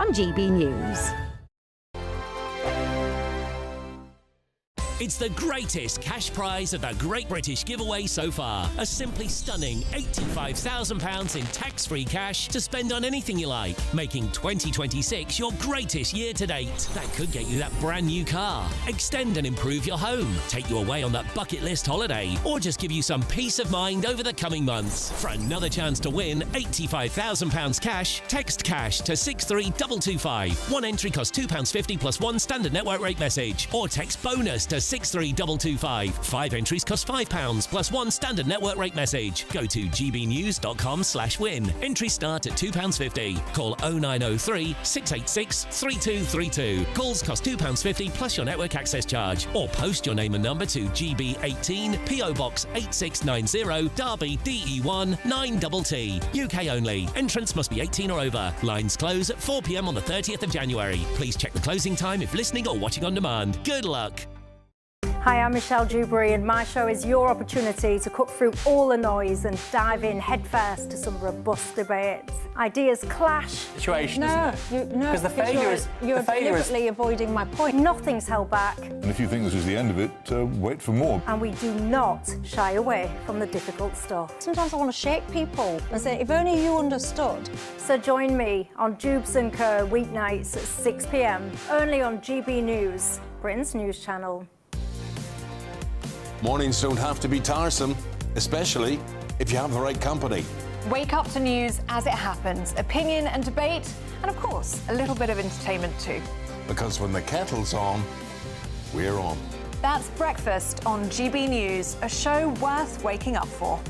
on GB News. It's the greatest cash prize of the Great British Giveaway so far. A simply stunning £85,000 in tax-free cash to spend on anything you like, making 2026 your greatest year to date. That could get you that brand new car, extend and improve your home, take you away on that bucket list holiday, or just give you some peace of mind over the coming months. For another chance to win £85,000 cash, text cash to 63225. One entry costs £2.50 plus one standard network rate message, or text bonus to 63225. 5 entries cost £5 plus one standard network rate message. Go to gbnews.com/win. Entries start at £2.50. Call 0903 686 3232. Calls cost £2.50 plus your network access charge. Or post your name and number to GB18 PO Box 8690 Derby DE1 9TT. UK only. Entrants must be 18 or over. Lines close at 4 p.m. on the 30th of January. Please check the closing time if listening or watching on demand. Good luck. Hi, I'm Michelle Dewberry, and my show is your opportunity to cut through all the noise and dive in headfirst to some robust debates. Ideas clash. Situation, isn't it? Because the failure is you're deliberately avoiding my point. Nothing's held back. And if you think this is the end of it, wait for more. And we do not shy away from the difficult stuff. Sometimes I want to shake people and say, if only you understood. So join me on Dubes & Co. weeknights at 6 p.m, only on GB News, Britain's news channel. Mornings don't have to be tiresome, especially if you have the right company. Wake up to news as it happens, opinion and debate, and of course, a little bit of entertainment too. Because when the kettle's on, we're on. That's Breakfast on GB News, a show worth waking up for.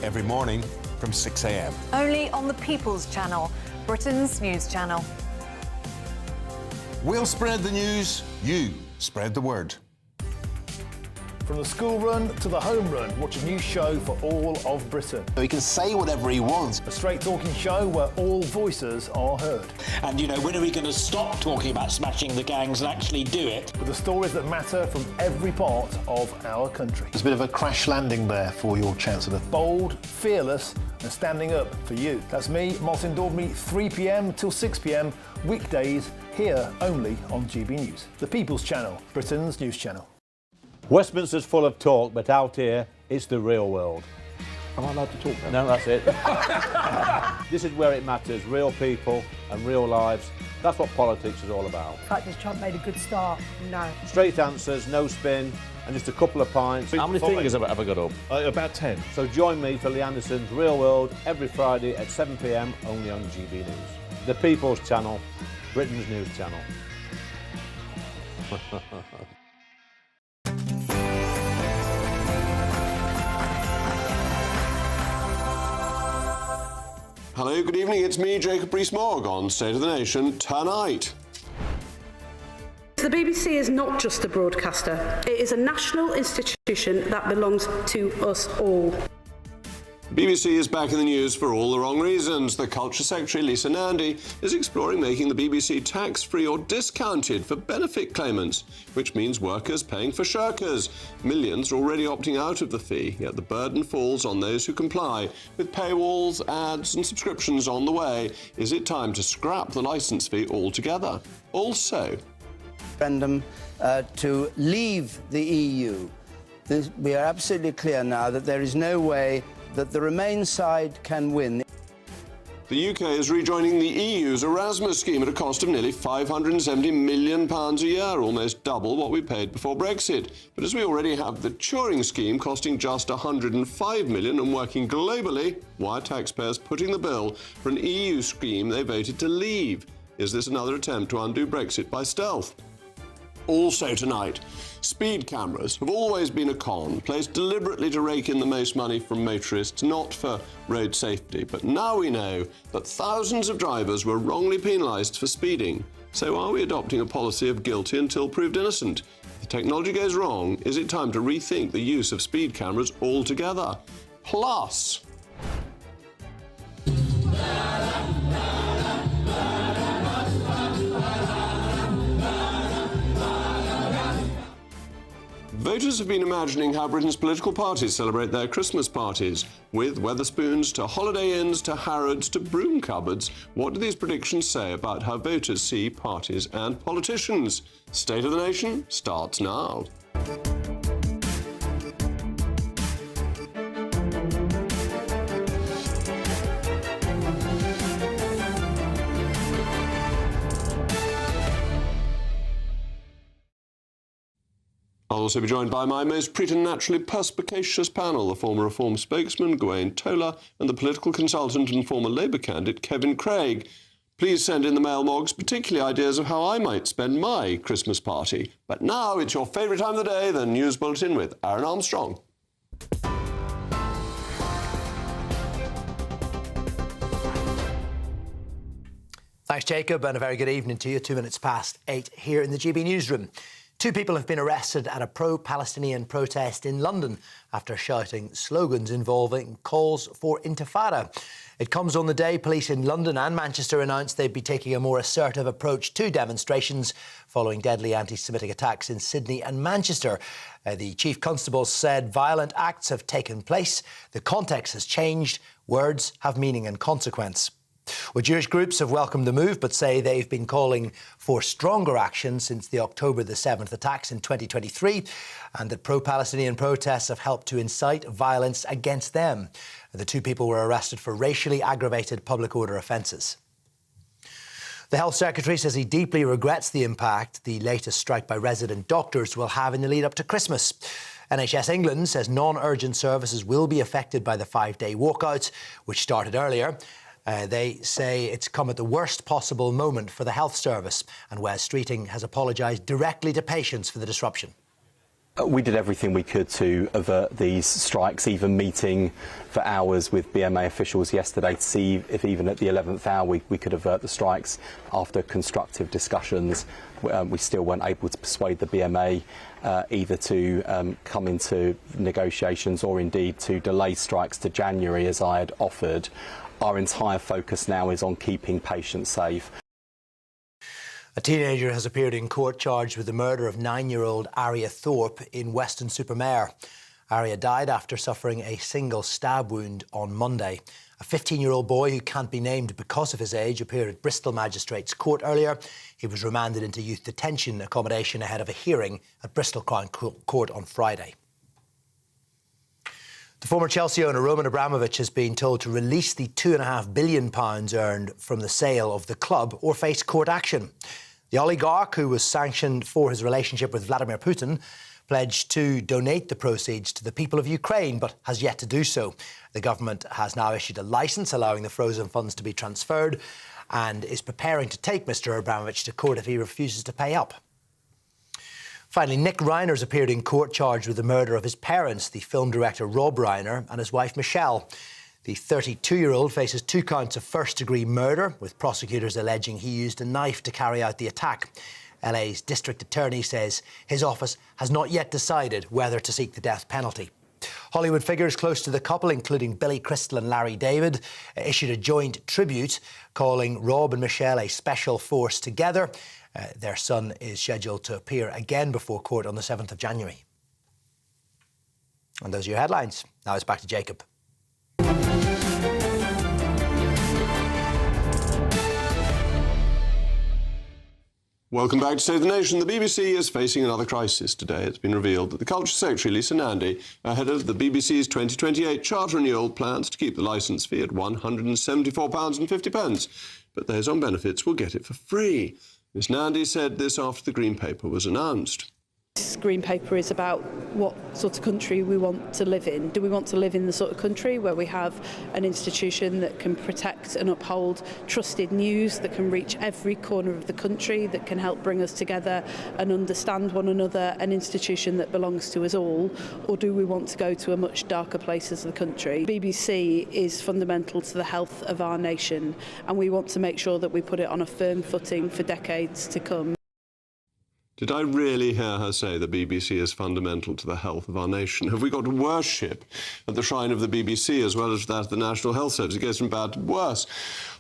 Every morning from 6 a.m. Only on the People's Channel, Britain's news channel. We'll spread the news, you spread the word. From the school run to the home run, watch a new show for all of Britain. He can say whatever he wants. A straight-talking show where all voices are heard. And, you know, when are we going to stop talking about smashing the gangs and actually do it? With the stories that matter from every part of our country. There's a bit of a crash landing there for your Chancellor. Bold, fearless and standing up for you. That's me, Martin Daubney, 3 p.m. till 6 p.m, weekdays, here only on GB News. The People's Channel, Britain's news channel. Westminster's full of talk, but out here, it's the real world. Am I allowed to talk No, now? that's it. This is where it matters, real people and real lives. That's what politics is all about. In fact, has Trump made a good start? No. Straight answers, no spin, and just a couple of pints. How many fingers have I got up? About 10. So join me for Lee Anderson's Real World every Friday at 7 p.m, only on GB News. The People's Channel, Britain's news channel. Hello, good evening. It's me, Jacob Rees-Mogg, on State of the Nation tonight. The BBC is not just a broadcaster. It is a national institution that belongs to us all. BBC is back in the news for all the wrong reasons. The Culture Secretary, Lisa Nandy, is exploring making the BBC tax-free or discounted for benefit claimants, which means workers paying for shirkers. Millions are already opting out of the fee, yet the burden falls on those who comply. With paywalls, ads and subscriptions on the way, is it time to scrap the licence fee altogether? Also, referendum to leave the EU. We are absolutely clear now that there is no way that the Remain side can win. the UK is rejoining the EU's Erasmus scheme at a cost of nearly £570 million a year, almost double what we paid before Brexit. But as we already have the Turing scheme costing just £105 million and working globally, why are taxpayers putting the bill for an EU scheme they voted to leave? Is this another attempt to undo Brexit by stealth? Also tonight, speed cameras have always been a con, placed deliberately to rake in the most money from motorists, not for road safety. But now we know that thousands of drivers were wrongly penalised for speeding. So are we adopting a policy of guilty until proved innocent? If the technology goes wrong, is it time to rethink the use of speed cameras altogether? Plus, voters Others have been imagining how Britain's political parties celebrate their Christmas parties. With Wetherspoons to Holiday Inns to Harrods to broom cupboards, what do these predictions say about how voters see parties and politicians? State of the Nation starts now. I'll also be joined by my most preternaturally perspicacious panel, the former Reform spokesman, Gawain Tola, and the political consultant and former Labour candidate, Kevin Craig. Please send in the mail mogs, particularly ideas of how I might spend my Christmas party. But now it's your favourite time of the day, the News Bulletin with Aaron Armstrong. Thanks, Jacob, and a very good evening to you. 2 minutes past 8 here in the GB newsroom. 2 people have been arrested at a pro-Palestinian protest in London after shouting slogans involving calls for intifada. It comes on the day police in London and Manchester announced they'd be taking a more assertive approach to demonstrations following deadly anti-Semitic attacks in Sydney and Manchester. The Chief Constable said violent acts have taken place, the context has changed, words have meaning and consequence. Well, Jewish groups have welcomed the move but say they've been calling for stronger action since the October the 7th attacks in 2023 and that pro-Palestinian protests have helped to incite violence against them. The 2 people were arrested for racially aggravated public order offences. The Health Secretary says he deeply regrets the impact the latest strike by resident doctors will have in the lead up to Christmas. NHS England says non-urgent services will be affected by the 5-day walkout, which started earlier. They say it's come at the worst possible moment for the health service, and Wes Streeting has apologised directly to patients for the disruption. We did everything we could to avert these strikes, even meeting for hours with BMA officials yesterday to see if even at the 11th hour we could avert the strikes. After constructive discussions, we still weren't able to persuade the BMA either to come into negotiations or indeed to delay strikes to January as I had offered. Our entire focus now is on keeping patients safe. A teenager has appeared in court charged with the murder of 9-year-old Aria Thorpe in Weston-super-Mare. Aria died after suffering a single stab wound on Monday. A 15-year-old boy who can't be named because of his age appeared at Bristol Magistrates Court earlier. He was remanded into youth detention accommodation ahead of a hearing at Bristol Crown Court on Friday. The former Chelsea owner Roman Abramovich has been told to release the £2.5 billion earned from the sale of the club or face court action. The oligarch, who was sanctioned for his relationship with Vladimir Putin, pledged to donate the proceeds to the people of Ukraine, but has yet to do so. The government has now issued a licence allowing the frozen funds to be transferred and is preparing to take Mr Abramovich to court if he refuses to pay up. Finally, Nick Reiner's appeared in court charged with the murder of his parents, the film director Rob Reiner and his wife Michelle. The 32-year-old faces 2 counts of first-degree murder, with prosecutors alleging he used a knife to carry out the attack. LA's district attorney says his office has not yet decided whether to seek the death penalty. Hollywood figures close to the couple, including Billy Crystal and Larry David, issued a joint tribute calling Rob and Michelle a special force together. Their son is scheduled to appear again before court on the 7th of January. And those are your headlines. Now it's back to Jacob. Welcome back to State of the Nation. The BBC is facing another crisis today. It's been revealed that the Culture Secretary, Lisa Nandy, ahead of the BBC's 2028 charter renewal, plans to keep the licence fee at £174.50, but those on benefits will get it for free. Ms Nandy said this after the Green Paper was announced. This Green Paper is about what sort of country we want to live in. Do we want to live in the sort of country where we have an institution that can protect and uphold trusted news, that can reach every corner of the country, that can help bring us together and understand one another, an institution that belongs to us all? Or do we want to go to a much darker place as the country? BBC is fundamental to the health of our nation, and we want to make sure that we put it on a firm footing for decades to come. Did I really hear her say the BBC is fundamental to the health of our nation? Have we got to worship at the shrine of the BBC as well as that of the National Health Service? It goes from bad to worse.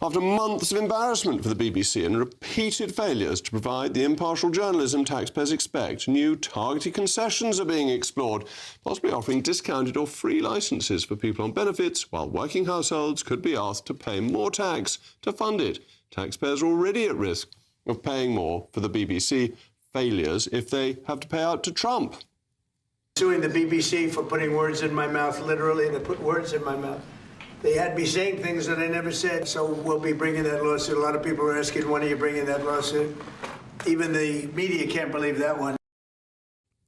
After months of embarrassment for the BBC and repeated failures to provide the impartial journalism taxpayers expect, new targeted concessions are being explored, possibly offering discounted or free licences for people on benefits, while working households could be asked to pay more tax to fund it. Taxpayers are already at risk of paying more for the BBC failures if they have to pay out to Trump. Suing the BBC for putting words in my mouth, literally, they put words in my mouth. They had me saying things that I never said, so we'll be bringing that lawsuit. A lot of people are asking, when are you bringing that lawsuit? Even the media can't believe that one.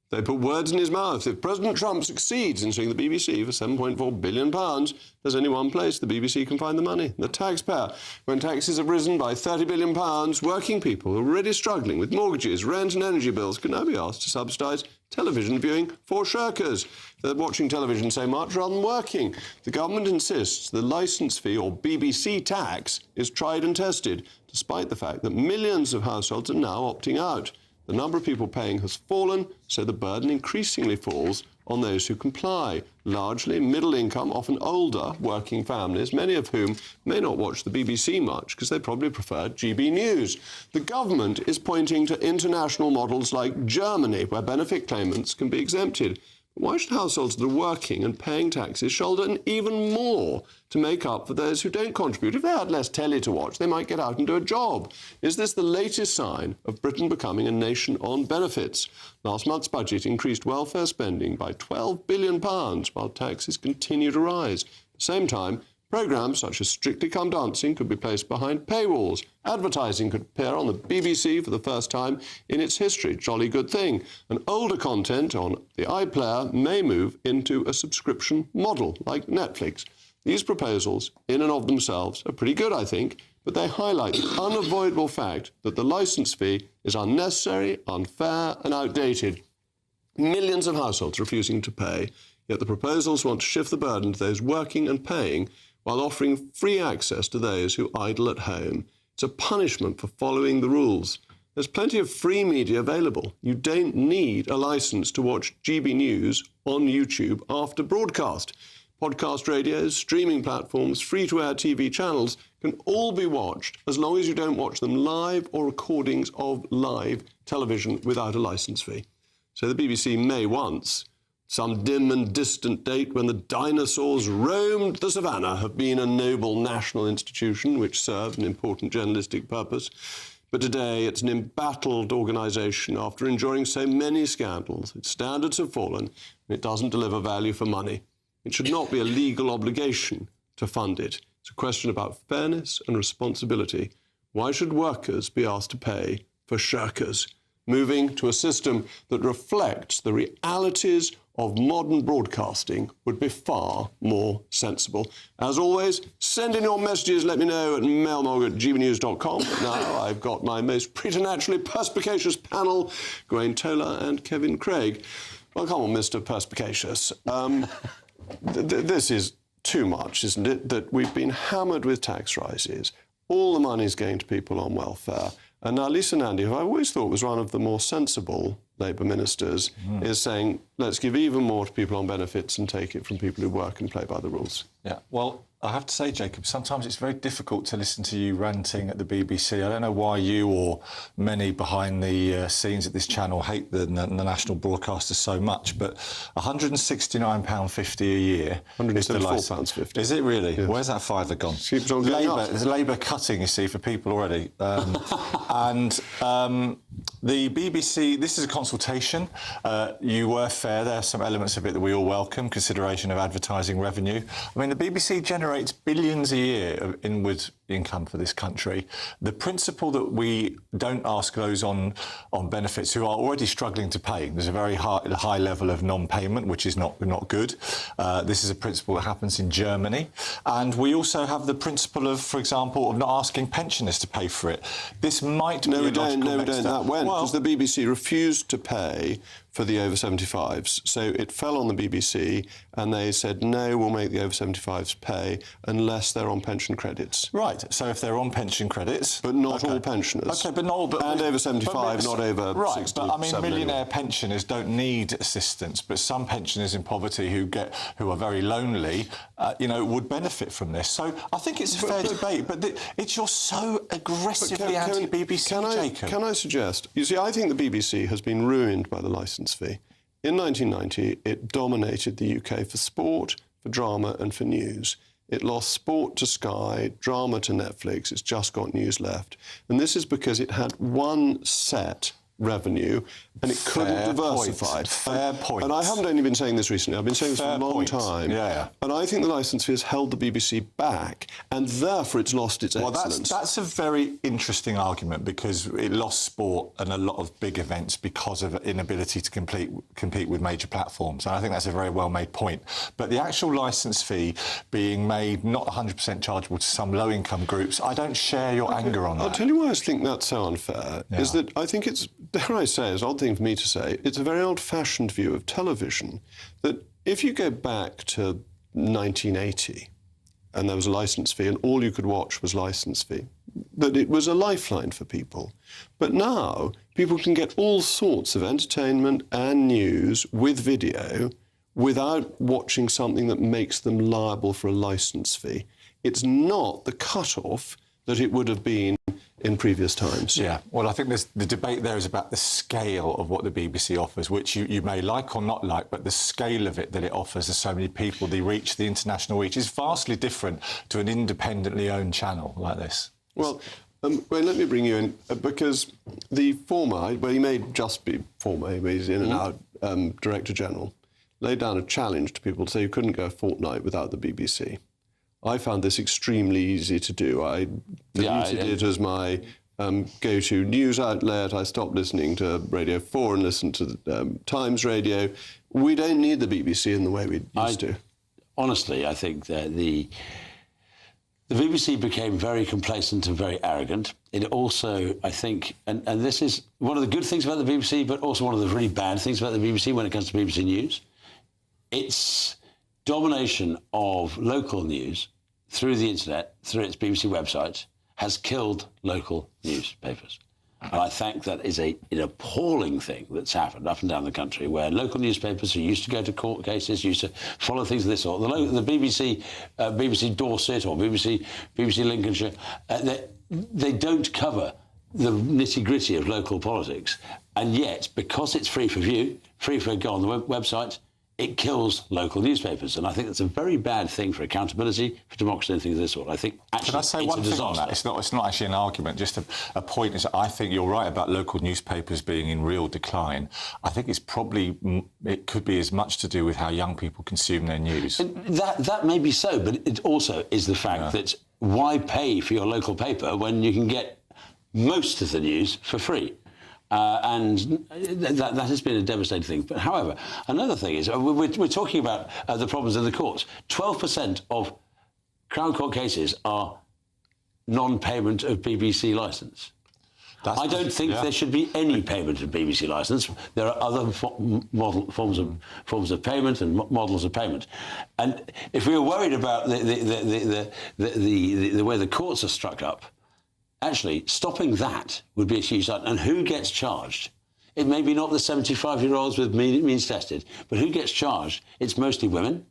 They put words in his mouth. If President Trump succeeds in suing the BBC for £7.4 billion, there's only one place the BBC can find the money: the taxpayer. When taxes have risen by £30 billion, working people who are already struggling with mortgages, rent and energy bills can now be asked to subsidise television viewing for shirkers. They're watching television so much rather than working. The government insists the licence fee, or BBC tax, is tried and tested, despite the fact that millions of households are now opting out. The number of people paying has fallen, so the burden increasingly falls on those who comply, largely middle-income, often older working families, many of whom may not watch the BBC much because they probably prefer GBNews. The government is pointing to international models like Germany, where benefit claimants can be exempted. Why should households that are working and paying taxes shoulder even more to make up for those who don't contribute? If they had less telly to watch, they might get out and do a job. Is this the latest sign of Britain becoming a nation on benefits? Last month's budget increased welfare spending by £12 billion, while taxes continue to rise. At the same time, programmes such as Strictly Come Dancing could be placed behind paywalls. Advertising could appear on the BBC for the first time in its history. Jolly good thing. And older content on the iPlayer may move into a subscription model, like Netflix. These proposals, in and of themselves, are pretty good, I think, but they highlight the unavoidable fact that the licence fee is unnecessary, unfair and outdated. Millions of households refusing to pay, yet the proposals want to shift the burden to those working and paying, while offering free access to those who idle at home. It's a punishment for following the rules. There's plenty of free media available. You don't need a licence to watch GB News on YouTube after broadcast. Podcast radios, streaming platforms, free-to-air TV channels can all be watched as long as you don't watch them live or recordings of live television without a licence fee. So the BBC may once, some dim and distant date when the dinosaurs roamed the savannah, have been a noble national institution which served an important journalistic purpose. But today it's an embattled organisation after enduring so many scandals. Its standards have fallen and it doesn't deliver value for money. It should not be a legal obligation to fund it. It's a question about fairness and responsibility. Why should workers be asked to pay for shirkers? Moving to a system that reflects the realities of modern broadcasting would be far more sensible. As always, send in your messages. Let me know at mailmog@gbnews.com. Now I've got my most preternaturally perspicacious panel, Gwaine Tola and Kevin Craig. Well, come on, Mr. Perspicacious. This is too much, isn't it? That we've been hammered with tax rises. All the money's going to people on welfare. And now Lisa Nandy, who I always thought was one of the more sensible Labour ministers, is saying, let's give even more to people on benefits and take it from people who work and play by the rules. Yeah, well, I have to say, Jacob, sometimes it's very difficult to listen to you ranting at the BBC. I don't know why you or many behind the scenes at this channel hate the national broadcaster so much, but £169.50 a year is the licence. £174.50. Is it really? Yes. Where's that fiver gone? Keeps on going up. There's Labour cutting, you see, for people already. And the BBC, this is a consultation. You were fair. There are some elements of it that we all welcome, consideration of advertising revenue. I mean, the BBC generates billions a year of inward income for this country. The principle that we don't ask those on benefits who are already struggling to pay, there's a very high level of non-payment, which is not good. This is a principle that happens in Germany. And we also have the principle of, for example, of not asking pensioners to pay for it. This might be a logical next step. No, we don't. That went, because the BBC refused to pay for the over-75s. So it fell on the BBC, and they said, no, we'll make the over 75s pay unless they're on pension credits. Right, so if they're on pension credits... But not all pensioners. OK, but not all... And over 75, not over 67. Right, but I mean, millionaire pensioners don't need assistance, but some pensioners in poverty who are very lonely, would benefit from this. So I think it's a fair debate, but you're so aggressively anti-BBC, Jacob. Can I suggest... You see, I think the BBC has been ruined by the licence fee. In 1990, it dominated the UK for sport, for drama and for news. It lost sport to Sky, drama to Netflix. It's just got news left. And this is because it had one set revenue and it couldn't diversify. Fair point. And I haven't only been saying this recently, I've been saying this for a long time. Yeah. And I think the licence fee has held the BBC back and therefore it's lost its excellence. That's a very interesting argument because it lost sport and a lot of big events because of inability to compete with major platforms. And I think that's a very well-made point. But the actual licence fee being made not 100% chargeable to some low-income groups, I don't share your anger on that. I'll tell you why I think that's so unfair, is that I think it's, dare I say, it's an odd thing for me to say, it's a very old-fashioned view of television that if you go back to 1980 and there was a licence fee and all you could watch was licence fee, that it was a lifeline for people. But now people can get all sorts of entertainment and news with video without watching something that makes them liable for a licence fee. It's not the cut-off that it would have been in previous times. Yeah, well, I think the debate there is about the scale of what the BBC offers, which you may like or not like, but the scale of it that it offers to so many people, the reach, the international reach, is vastly different to an independently owned channel like this. Well, let me bring you in, because the former, well, he may just be former, he's in and out Director General, laid down a challenge to people to say you couldn't go a fortnight without the BBC. I found this extremely easy to do. I deleted it as my go-to news outlet. I stopped listening to Radio 4 and listened to the Times Radio. We don't need the BBC in the way we used to. Honestly, I think that the BBC became very complacent and very arrogant. It also, I think, and this is one of the good things about the BBC, but also one of the really bad things about the BBC when it comes to BBC News. Its domination of local news through the internet, through its BBC website, has killed local newspapers. And I think that is an appalling thing that's happened up and down the country, where local newspapers who used to go to court cases, used to follow things of this sort, the BBC, BBC Dorset or BBC Lincolnshire, they don't cover the nitty-gritty of local politics. And yet, because it's free for view, free for go on the website, it kills local newspapers. And I think that's a very bad thing for accountability, for democracy and things of this sort. I think actually Can I say one thing on that? It's not actually an argument, just a point is that I think you're right about local newspapers being in real decline. I think it could be as much to do with how young people consume their news. And that may be so, but it also is the fact that why pay for your local paper when you can get most of the news for free? And that has been a devastating thing. But however, another thing is, we're talking about the problems in the courts. 12% of Crown Court cases are non-payment of BBC licence. I don't think there should be any payment of BBC licence. There are other forms of payment and models of payment. And if we were worried about the way the courts are struck up, actually, stopping that would be a huge start. And who gets charged? It may be not the 75-year-olds with means tested, but who gets charged? It's mostly women,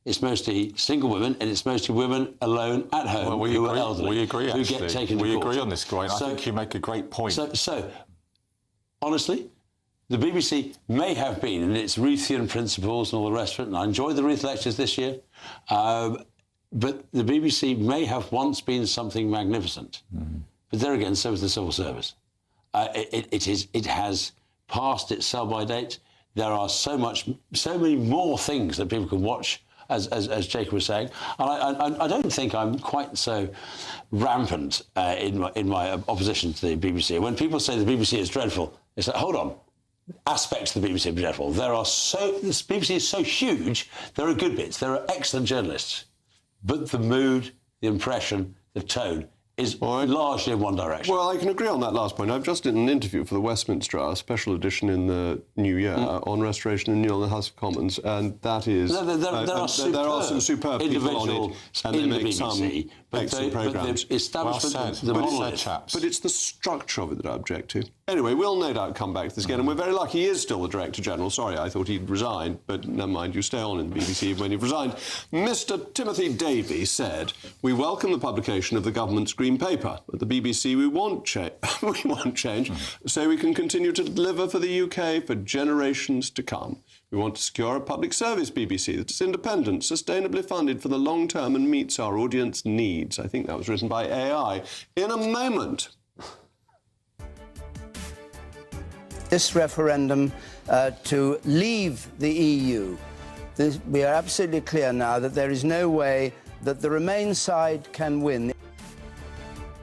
it's mostly single women, and it's mostly women alone at home who are elderly. We agree, actually. Who get taken to court. We agree on this, Groin. I think you make a great point. So, honestly, the BBC may have been, in its Reithian principles and all the rest of it, and I enjoyed the Reith lectures this year, but the BBC may have once been something magnificent. But there again, so is the civil service. It has passed its sell-by date. There are so many more things that people can watch, as Jacob was saying. And I don't think I'm quite so rampant in my opposition to the BBC. When people say the BBC is dreadful, it's like, hold on. Aspects of the BBC are dreadful. The BBC is so huge, there are good bits. There are excellent journalists. But the mood, the impression, the tone is largely in one direction. Well, I can agree on that last point. I've just did an interview for the Westminster, our special edition in the new year, on restoration and renewal in the House of Commons, and that is... There are some superb people on it, and they make some excellent programmes. But the establishment, the monolith. But it's the structure of it that I object to. Anyway, we'll no doubt come back to this again, and we're very lucky he is still the Director-General. Sorry, I thought he'd resigned, but never mind, you stay on in the BBC even when you've resigned. Mr. Timothy Davey said, "We welcome the publication of the government's Green Paper. At the BBC, we want change, so we can continue to deliver for the UK for generations to come. We want to secure a public service BBC that is independent, sustainably funded for the long term and meets our audience needs." I think that was written by AI. In a moment. This referendum to leave the EU. We are absolutely clear now that there is no way that the Remain side can win.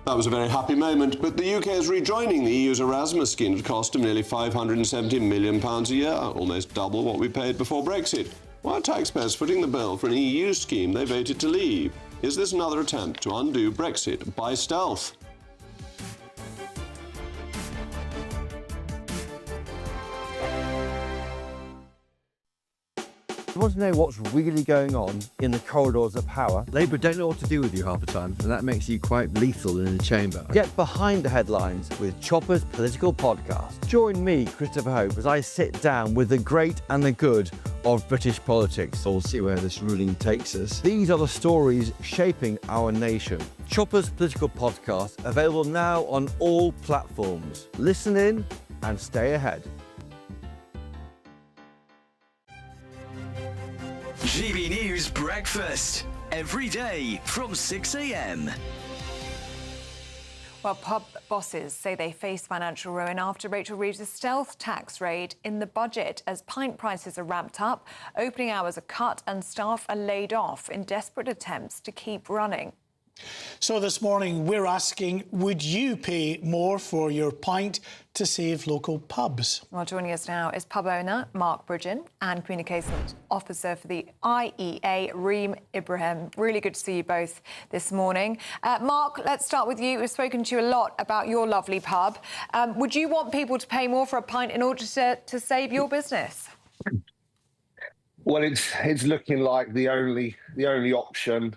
That was a very happy moment, but the UK is rejoining the EU's Erasmus scheme at a cost of nearly £570 million a year, almost double what we paid before Brexit. Why are taxpayers footing the bill for an EU scheme they voted to leave? Is this another attempt to undo Brexit by stealth? You want to know what's really going on in the corridors of power? Labour don't know what to do with you half the time, and that makes you quite lethal in the chamber. Get behind the headlines with Chopper's Political Podcast. Join me, Christopher Hope, as I sit down with the great and the good of British politics. We'll see where this ruling takes us. These are the stories shaping our nation. Chopper's Political Podcast, available now on all platforms. Listen in and stay ahead. GB News Breakfast, every day from 6 a.m. Well, pub bosses say they face financial ruin after Rachel Reeves' stealth tax raid in the budget. As pint prices are ramped up, opening hours are cut and staff are laid off in desperate attempts to keep running. So this morning we're asking, would you pay more for your pint to save local pubs? Well, joining us now is pub owner Mark Bridgen and Communications Officer for the IEA, Reem Ibrahim. Really good to see you both this morning. Mark, let's start with you. We've spoken to you a lot about your lovely pub. Would you want people to pay more for a pint in order to save your business? Well, it's looking like the only option.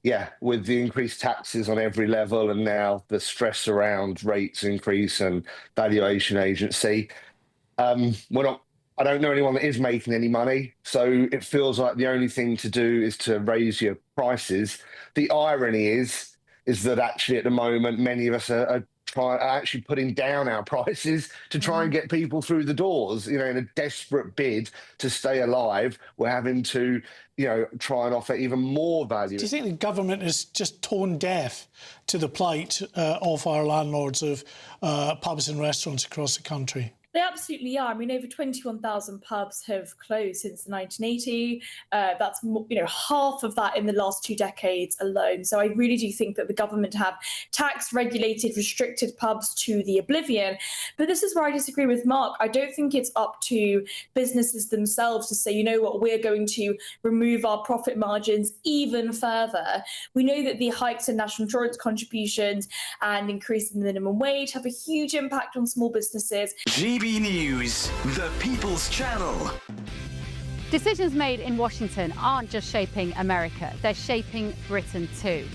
Yeah, with the increased taxes on every level and now the stress around rates increase and valuation agency, I don't know anyone that is making any money, so it feels like the only thing to do is to raise your prices. The irony is that actually at the moment many of us are actually putting down our prices to try and get people through the doors. In a desperate bid to stay alive, we're having to try and offer even more value. Do you think the government is just tone deaf to the plight of our landlords of pubs and restaurants across the country? They absolutely are. I mean, over 21,000 pubs have closed since the 1980. That's half of that in the last 2 decades alone. So I really do think that the government have taxed, regulated, restricted pubs to the oblivion. But this is where I disagree with Mark. I don't think it's up to businesses themselves to say, you know what, we're going to remove our profit margins even further. We know that the hikes in national insurance contributions and increase in the minimum wage have a huge impact on small businesses. GB News, the People's Channel. Decisions made in Washington aren't just shaping America, they're shaping Britain too.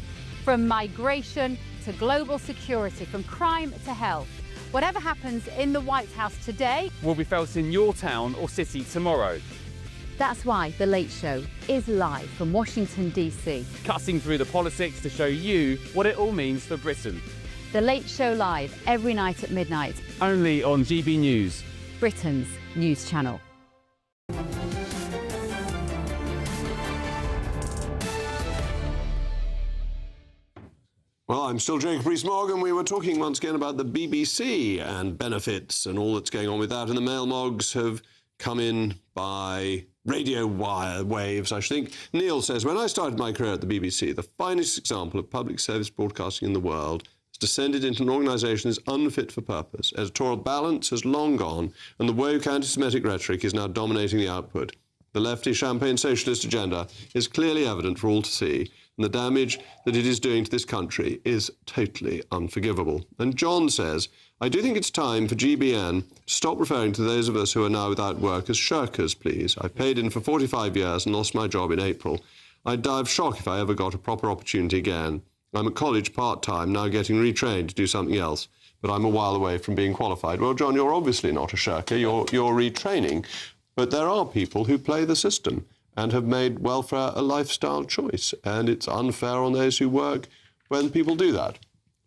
From migration to global security, from crime to health. Whatever happens in the White House today will be felt in your town or city tomorrow. That's why The Late Show is live from Washington, D.C. Cutting through the politics to show you what it all means for Britain. The Late Show live every night at midnight. Only on GB News, Britain's news channel. Well, I'm still Jacob Rees-Mogg, and we were talking once again about the BBC and benefits and all that's going on with that. And the mail mogs have come in by radio wire waves, I should think. Neil says, when I started my career at the BBC, the finest example of public service broadcasting in the world descended into an organisation that is unfit for purpose. Editorial balance has long gone, and the woke anti-Semitic rhetoric is now dominating the output. The lefty champagne socialist agenda is clearly evident for all to see, and the damage that it is doing to this country is totally unforgivable. And John says, I do think it's time for GBN to stop referring to those of us who are now without work as shirkers, please. I've paid in for 45 years and lost my job in April. I'd die of shock if I ever got a proper opportunity again. I'm at college part-time, now getting retrained to do something else, but I'm a while away from being qualified. Well, John, you're obviously not a shirker, you're retraining, but there are people who play the system and have made welfare a lifestyle choice, and it's unfair on those who work when people do that.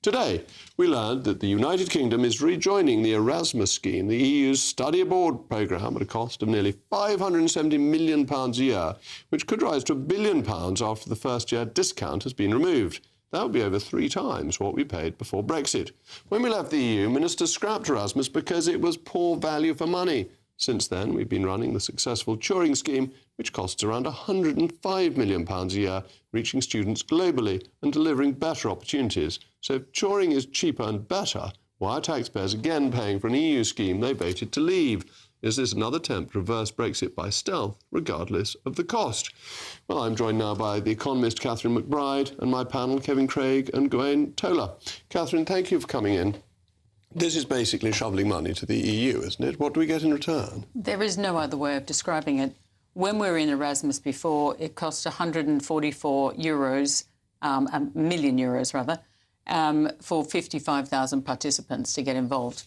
Today, we learned that the United Kingdom is rejoining the Erasmus scheme, the EU's study abroad programme, at a cost of nearly £570 million a year, which could rise to £1 billion after the first-year discount has been removed. That would be over 3 times what we paid before Brexit. When we left the EU, ministers scrapped Erasmus because it was poor value for money. Since then, we've been running the successful Turing scheme, which costs around £105 million a year, reaching students globally and delivering better opportunities. So if Turing is cheaper and better, why are taxpayers again paying for an EU scheme they voted to leave? Is this another attempt to reverse Brexit by stealth, regardless of the cost? Well, I'm joined now by the economist Catherine McBride and my panel, Kevin Craig and Gawain Tola. Catherine, thank you for coming in. This is basically shoveling money to the EU, isn't it? What do we get in return? There is no other way of describing it. When we were in Erasmus before, it cost €144, a million euros rather, for 55,000 participants to get involved.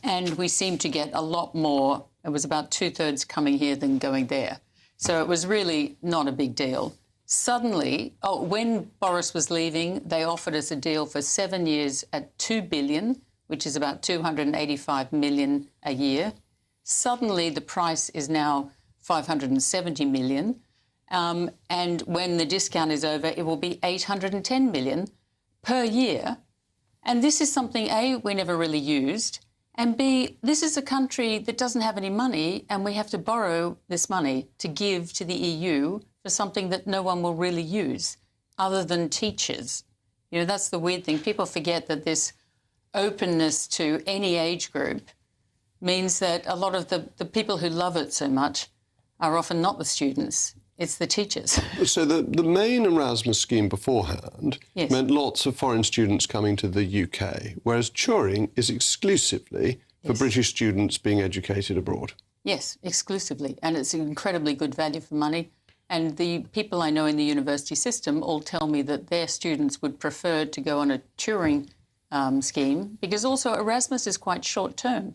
And we seemed to get a lot more. It was about 2/3 coming here than going there. So it was really not a big deal. Suddenly, when Boris was leaving, they offered us a deal for 7 years at $2 billion, which is about 285 million a year. Suddenly, the price is now 570 million. And when the discount is over, it will be 810 million per year. And this is something, A, we never really used, and B, this is a country that doesn't have any money, and we have to borrow this money to give to the EU for something that no one will really use, other than teachers. You know, that's the weird thing. People forget that this openness to any age group means that a lot of the people who love it so much are often not the students, it's the teachers. So the main Erasmus scheme beforehand meant lots of foreign students coming to the UK, whereas Turing is exclusively for British students being educated abroad. Yes, exclusively. And it's incredibly good value for money. And the people I know in the university system all tell me that their students would prefer to go on a Turing scheme, because also Erasmus is quite short term.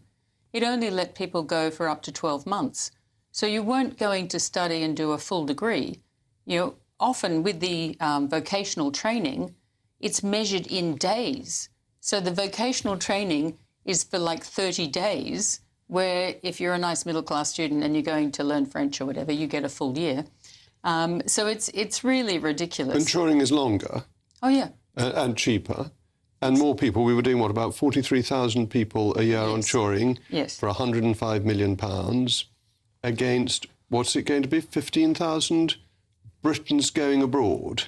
It only let people go for up to 12 months. So you weren't going to study and do a full degree. You know, often with the vocational training, it's measured in days. So the vocational training is for like 30 days, where if you're a nice middle-class student and you're going to learn French or whatever, you get a full year. So it's really ridiculous. And Turing is longer. Oh, yeah. And cheaper. And more people. We were doing, what, about 43,000 people a year on Turing for £105 million against, what's it going to be, 15,000 Britons going abroad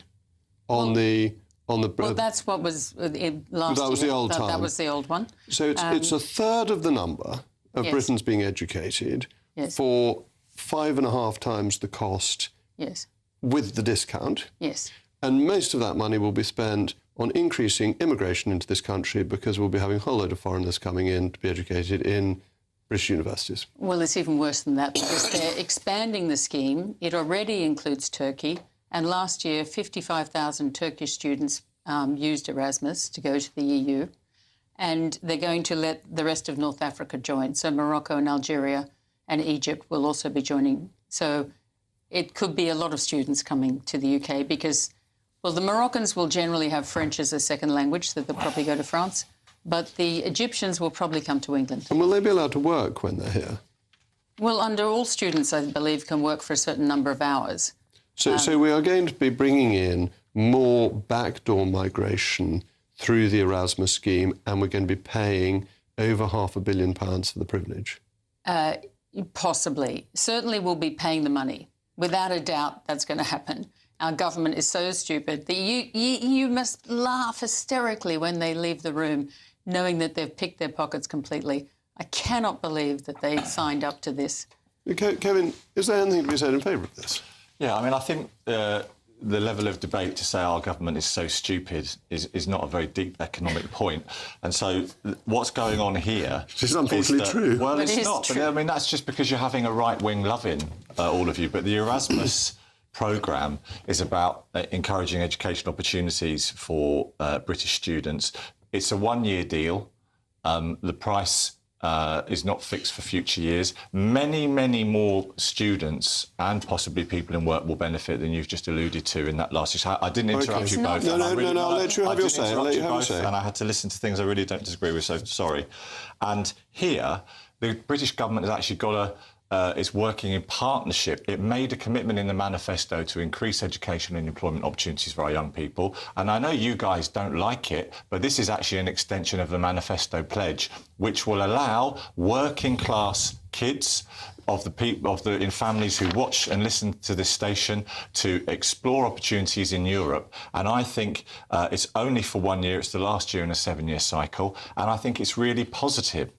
on the... Well, that's what was last year. That was the old time. That was the old one. So it's a third of the number of Britons being educated for 5.5 times the cost with the discount. Yes. And most of that money will be spent on increasing immigration into this country, because we'll be having a whole load of foreigners coming in to be educated in British universities. Well, it's even worse than that, because they're expanding the scheme. It already includes Turkey. And last year, 55,000 Turkish students used Erasmus to go to the EU. And they're going to let the rest of North Africa join. So Morocco and Algeria and Egypt will also be joining. So it could be a lot of students coming to the UK because, well, the Moroccans will generally have French as a second language, so they'll probably go to France. But the Egyptians will probably come to England. And will they be allowed to work when they're here? Well, under all students, I believe, can work for a certain number of hours. So we are going to be bringing in more backdoor migration through the Erasmus scheme, and we're going to be paying over £500 million for the privilege? Possibly. Certainly we'll be paying the money. Without a doubt, that's going to happen. Our government is so stupid. The EU must laugh hysterically when they leave the room, knowing that they've picked their pockets completely. I cannot believe that they signed up to this. Kevin, is there anything to be said in favour of this? Yeah, I mean, I think the level of debate to say our government is so stupid is not a very deep economic point. And so what's going on here... Which is unfortunately true. Well, it's not. But, I mean, that's just because you're having a right-wing loving, all of you. But the Erasmus programme is about encouraging education opportunities for British students. It's a one-year deal. The price is not fixed for future years. Many, many more students and possibly people in work will benefit than you've just alluded to in that last... I didn't interrupt you both. No, I'll let you have your say. I'll let you have your say. And I had to listen to things I really don't disagree with, so sorry. And here, the British government has actually got is working in partnership. It made a commitment in the manifesto to increase education and employment opportunities for our young people. And I know you guys don't like it, but this is actually an extension of the manifesto pledge, which will allow working class kids in families who watch and listen to this station to explore opportunities in Europe. And I think it's only for 1 year. It's the last year in a 7-year cycle. And I think it's really positive.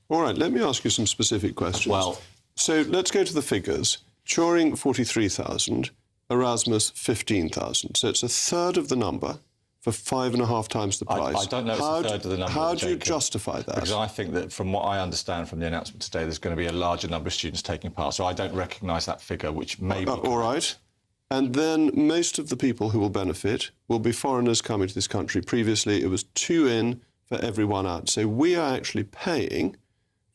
All right, let me ask you some specific questions. Well, so let's go to the figures. Turing, 43,000. Erasmus, 15,000. So it's a third of the number for 5.5 times the price. I don't know it's a third of the number. How do you justify that? Because I think that from what I understand from the announcement today, there's going to be a larger number of students taking part. So I don't recognise that figure, which may be... all right. And then most of the people who will benefit will be foreigners coming to this country. Previously, it was 2 in for every 1 out. So we are actually paying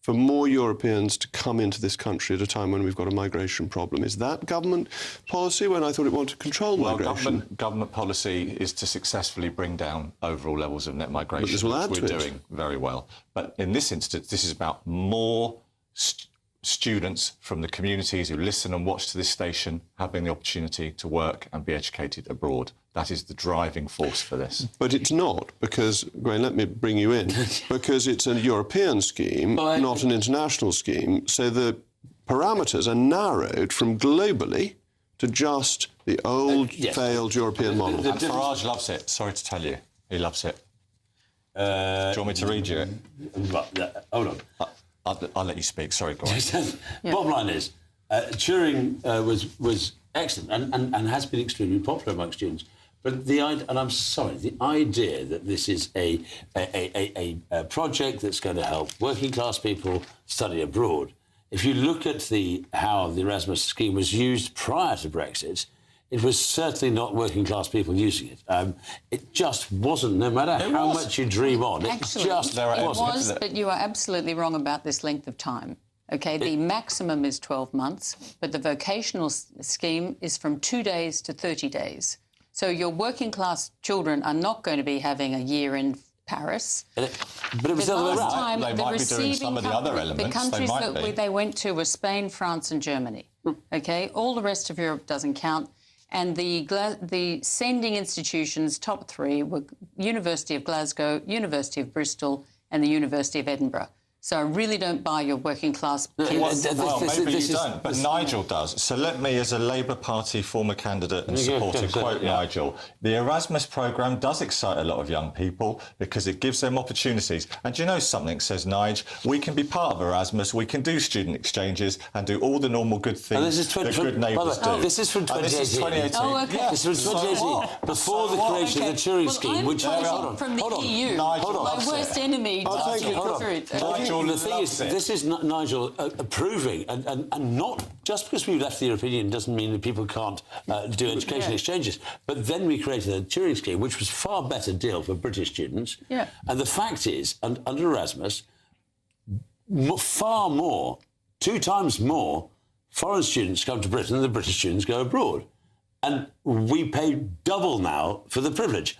for more Europeans to come into this country at a time when we've got a migration problem. Is that government policy when I thought it wanted to control migration? Government policy is to successfully bring down overall levels of net migration, this will add which to we're it. doing very well. But in this instance, this is about more students from the communities who listen and watch to this station having the opportunity to work and be educated abroad. That is the driving force for this. But it's not, because, Gwen, let me bring you in, because it's a European scheme, not an international scheme, so the parameters are narrowed from globally to just the old, failed European model. And Farage loves it, sorry to tell you. He loves it. Do you want me to read you it? Hold on. I'll let you speak. Sorry, go on. Bottom line is, Turing was excellent and has been extremely popular among students. But the idea that this is a project that's going to help working class people study abroad. If you look at how the Erasmus scheme was used prior to Brexit, it was certainly not working class people using it. It just wasn't, no matter how much you dream on. Actually, it just was, but you are absolutely wrong about this length of time. OK, the maximum is 12 months, but the vocational scheme is from 2 days to 30 days. So your working class children are not going to be having a year in Paris. But it was the other way around. They might be doing some of the other elements. The countries they went to were Spain, France and Germany. OK, all the rest of Europe doesn't count. And the sending institutions, top 3, were University of Glasgow, University of Bristol and the University of Edinburgh. So I really don't buy your working class kids. Well, maybe you don't, but Nigel does. So let me, as a Labour Party former candidate and supporter, quote Nigel. The Erasmus programme does excite a lot of young people because it gives them opportunities. And do you know something, says Nigel, we can be part of Erasmus, we can do student exchanges and do all the normal good things that good neighbours do. This is from 2018. This is 2018. Oh, OK. Yeah, this is from 2018, before the creation of the Turing scheme, which... I'm from the EU. My worst enemy. The thing is, this is Nigel approving, and not just because we've left the European Union doesn't mean that people can't do education exchanges. But then we created a Turing scheme, which was far better deal for British students. Yeah. And the fact is, under Erasmus, far more, 2 times more, foreign students come to Britain than the British students go abroad. And we pay double now for the privilege.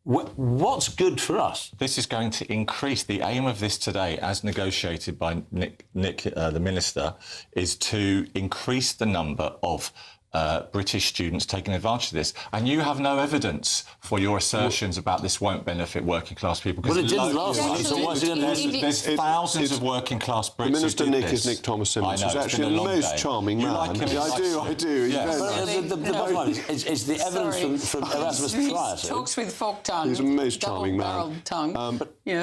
What's good for us? This is going to increase. The aim of this today, as negotiated by Nick the Minister, is to increase the number of British students taking advantage of this. And you have no evidence for your assertions about this won't benefit working class people. Well, it didn't last time, so why is it going to There's thousands of working class Brits. The Minister who did Nick this. is Nick Thomas-Simmons, I know, who's it's been actually a a long most day. charming You man. like him, Yeah, I do. He's Yes. very nice. The bottom line is the evidence from Erasmus prior to. Talks with fork tongue. He's a most charming man. Double-barreled tongue.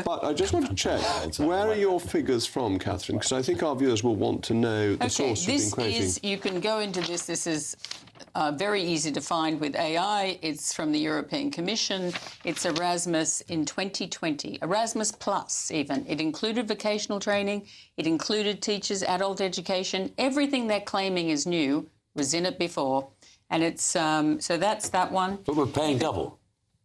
But I just want to check, where are your figures from, Catherine? Because I think our viewers will want to know the source you've been quoting. This is, you can go into this. This is very easy to find with AI. It's from the European Commission. It's Erasmus in 2020. Erasmus Plus, even. It included vocational training. It included teachers, adult education. Everything they're claiming is new was in it before. And it's so that's that one. But we're paying double.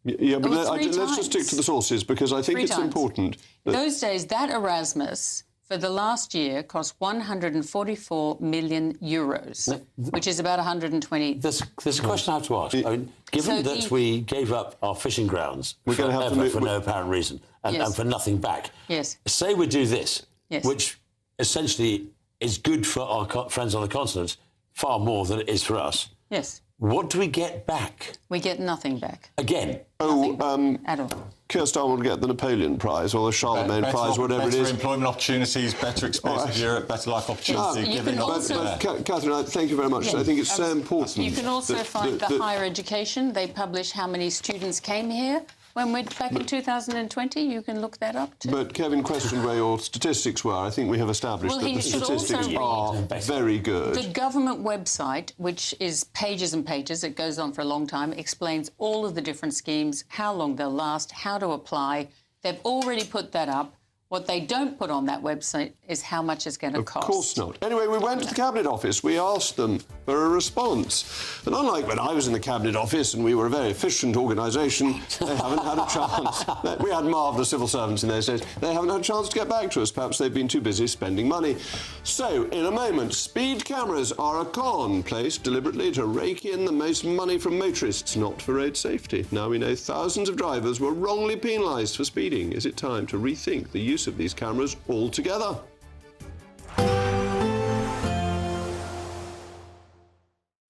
Yeah, but let's times. just stick to the sources, because I think Three it's times. important. That Those days, that Erasmus for the last year cost 144 million euros, which is about 120. There's a question I have to ask. I mean, given that we gave up our fishing grounds We're gonna have to forever move- for no apparent reason and for nothing back, Yes. say we do this, Yes. which essentially is good for our friends on the continent far more than it is for us. Yes. What do we get back? We get nothing back. Again. At all. Keir Starmer will get the Napoleon Prize or the Charlemagne Prize, whatever it is. Better employment opportunities, better experience of Europe, better life opportunity. You giving can up also- there. Catherine, thank you very much. Yeah. I think it's so important. You can also that- find that- the that- higher education. They publish how many students came here when we're back in 2020. You can look that up too. But Kevin questioned where your statistics were. I think we have established Well, that he the should also statistics are read very good. The government website, which is pages and pages, it goes on for a long time, explains all of the different schemes, how long they'll last, how to apply. They've already put that up. What they don't put on that website is how much it's going to cost. Of course not. Anyway, we went to the Cabinet Office. We asked them for a response. And unlike when I was in the Cabinet Office and we were a very efficient organisation, they haven't had a chance. We had marvellous civil servants in those days. They haven't had a chance to get back to us. Perhaps they've been too busy spending money. So, in a moment, speed cameras are a con placed deliberately to rake in the most money from motorists, not for road safety. Now we know thousands of drivers were wrongly penalised for speeding. Is it time to rethink the use of these cameras altogether?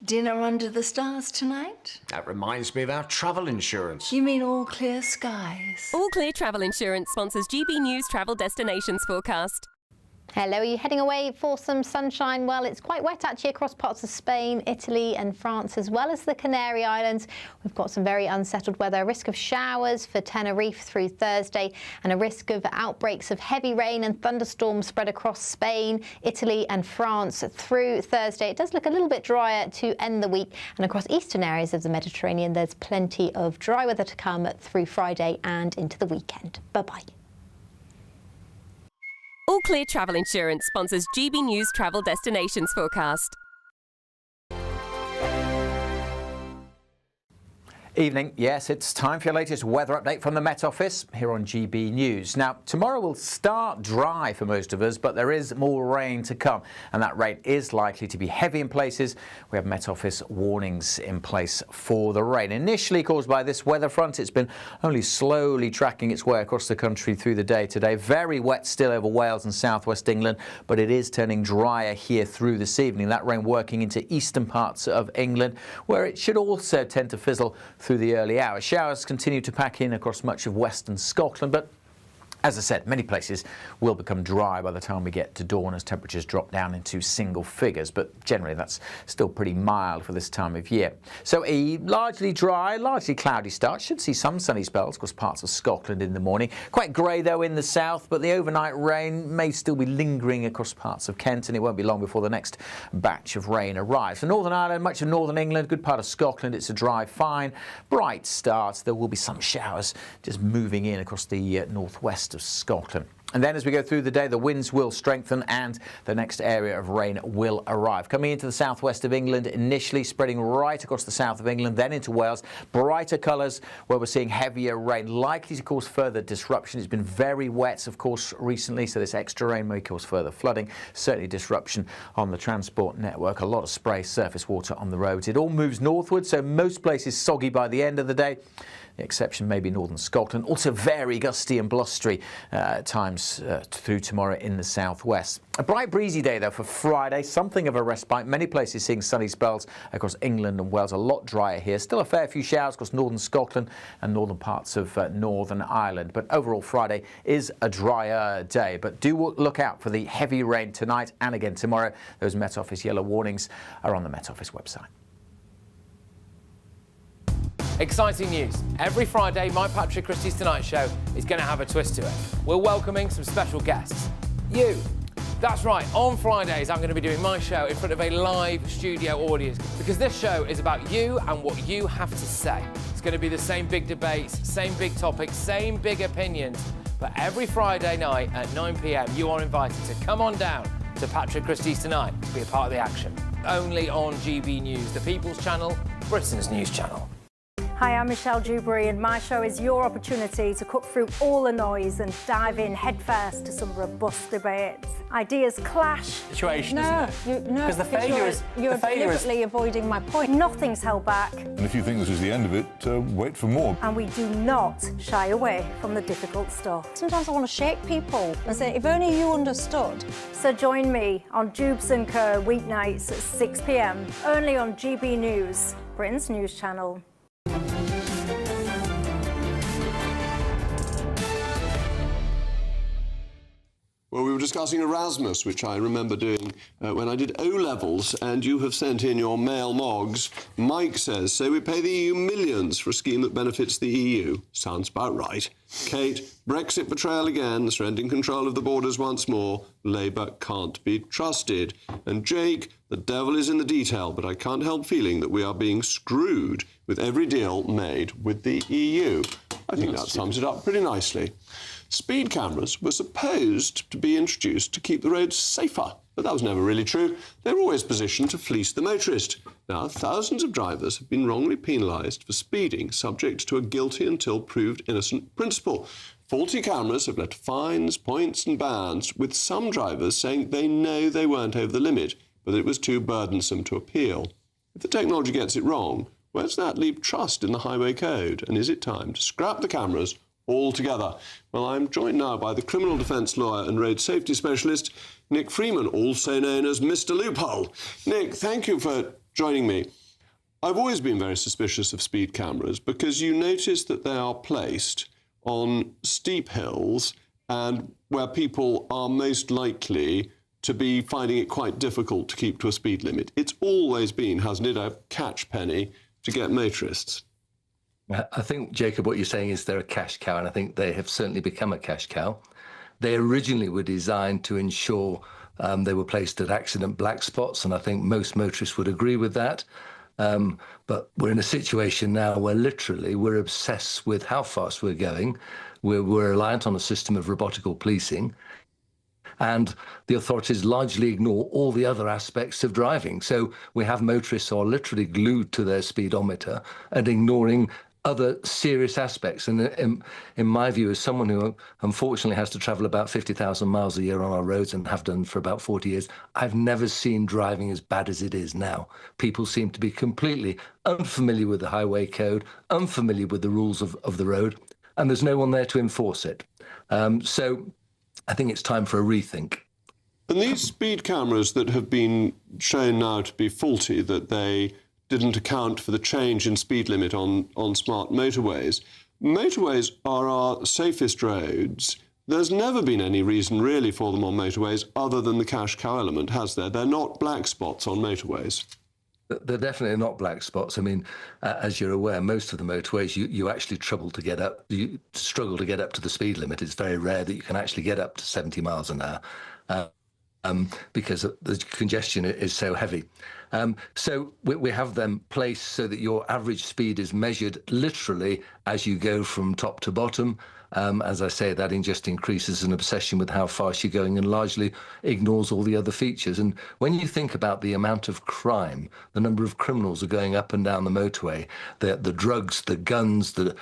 Dinner under the stars tonight? That reminds me of our travel insurance. You mean all clear skies? All Clear Travel Insurance sponsors GB News Travel Destinations Forecast. Hello, are you heading away for some sunshine? Well, it's quite wet actually across parts of Spain, Italy and France, as well as the Canary Islands. We've got some very unsettled weather, a risk of showers for Tenerife through Thursday and a risk of outbreaks of heavy rain and thunderstorms spread across Spain, Italy and France through Thursday. It does look a little bit drier to end the week, and across eastern areas of the Mediterranean, there's plenty of dry weather to come through Friday and into the weekend. Bye-bye. All Clear Travel Insurance sponsors GB News Travel Destinations Forecast. Evening. Yes, it's time for your latest weather update from the Met Office here on GB News. Now, tomorrow will start dry for most of us, but there is more rain to come, and that rain is likely to be heavy in places. We have Met Office warnings in place for the rain. Initially caused by this weather front, it's been only slowly tracking its way across the country through the day today. Very wet still over Wales and southwest England, but it is turning drier here through this evening. That rain working into eastern parts of England, where it should also tend to fizzle through the early hours. Showers continue to pack in across much of western Scotland, but as I said, many places will become dry by the time we get to dawn as temperatures drop down into single figures, but generally that's still pretty mild for this time of year. So a largely dry, largely cloudy start. Should see some sunny spells across parts of Scotland in the morning. Quite grey though in the south, but the overnight rain may still be lingering across parts of Kent, and it won't be long before the next batch of rain arrives. For Northern Ireland, much of northern England, good part of Scotland, it's a dry, fine, bright start. There will be some showers just moving in across the northwest of Scotland. And then as we go through the day, the winds will strengthen and the next area of rain will arrive. Coming into the southwest of England, initially spreading right across the south of England, then into Wales. Brighter colours where we're seeing heavier rain, likely to cause further disruption. It's been very wet, of course, recently, so this extra rain may cause further flooding, certainly disruption on the transport network. A lot of spray, surface water on the roads. It all moves northward, so most places soggy by the end of the day. The exception may be northern Scotland. Also very gusty and blustery times through tomorrow in the southwest. A bright breezy day though for Friday, something of a respite. Many places seeing sunny spells across England and Wales. A lot drier here. Still a fair few showers across northern Scotland and northern parts of Northern Ireland. But overall Friday is a drier day. But do look out for the heavy rain tonight and again tomorrow. Those Met Office yellow warnings are on the Met Office website. Exciting news. Every Friday, my Patrick Christie's Tonight Show is going to have a twist to it. We're welcoming some special guests. You. That's right, on Fridays I'm going to be doing my show in front of a live studio audience because this show is about you and what you have to say. It's going to be the same big debates, same big topics, same big opinions. But every Friday night at 9 p.m, you are invited to come on down to Patrick Christie's Tonight to be a part of the action. Only on GB News, the People's Channel, Britain's news channel. Hi, I'm Michelle Dewberry and my show is your opportunity to cut through all the noise and dive in headfirst to some robust debates. Ideas clash. Situation, no, isn't it? No, because the failure is... You're deliberately avoiding my point. Nothing's held back. And if you think this is the end of it, wait for more. And we do not shy away from the difficult stuff. Sometimes I want to shake people and say, if only you understood. So join me on Dubes & Co weeknights at 6 p.m, only on GB News, Britain's news channel. Well, we were discussing Erasmus, which I remember doing when I did O-levels, and you have sent in your mail mogs. Mike says, so we pay the EU millions for a scheme that benefits the EU. Sounds about right. Kate, Brexit betrayal again, surrendering control of the borders once more. Labour can't be trusted. And Jake, the devil is in the detail, but I can't help feeling that we are being screwed with every deal made with the EU. I think that sums it up pretty nicely. Speed cameras were supposed to be introduced to keep the roads safer, but that was never really true. They were always positioned to fleece the motorist. Now, thousands of drivers have been wrongly penalised for speeding, subject to a guilty until proved innocent principle. Faulty cameras have led to fines, points and bans, with some drivers saying they know they weren't over the limit, but it was too burdensome to appeal. If the technology gets it wrong, where does that leave trust in the highway code? And is it time to scrap the cameras altogether? Well, I'm joined now by the criminal defence lawyer and road safety specialist, Nick Freeman, also known as Mr. Loophole. Nick, thank you for joining me. I've always been very suspicious of speed cameras because you notice that they are placed on steep hills and where people are most likely to be finding it quite difficult to keep to a speed limit. It's always been, hasn't it, a catch penny to get motorists. I think, Jacob, what you're saying is they're a cash cow, and I think they have certainly become a cash cow. They originally were designed to ensure they were placed at accident black spots, and I think most motorists would agree with that. But we're in a situation now where literally we're obsessed with how fast we're going. We're reliant on a system of robotical policing, and the authorities largely ignore all the other aspects of driving. So we have motorists who are literally glued to their speedometer and ignoring other serious aspects. And in my view, as someone who unfortunately has to travel about 50,000 miles a year on our roads and have done for about 40 years, I've never seen driving as bad as it is now. People seem to be completely unfamiliar with the highway code, unfamiliar with the rules of the road, and there's no one there to enforce it. So I think it's time for a rethink. And these speed cameras that have been shown now to be faulty, that they didn't account for the change in speed limit on smart motorways. Motorways are our safest roads. There's never been any reason really for them on motorways other than the cash cow element, has there? They're not black spots on motorways. They're definitely not black spots. I mean, as you're aware, most of the motorways, you actually struggle to get up to the speed limit. It's very rare that you can actually get up to 70 miles an hour because the congestion is so heavy. So we have them placed so that your average speed is measured literally as you go from top to bottom. As I say, that just increases an obsession with how fast you're going and largely ignores all the other features. And when you think about the amount of crime, the number of criminals are going up and down the motorway, the drugs, the guns, the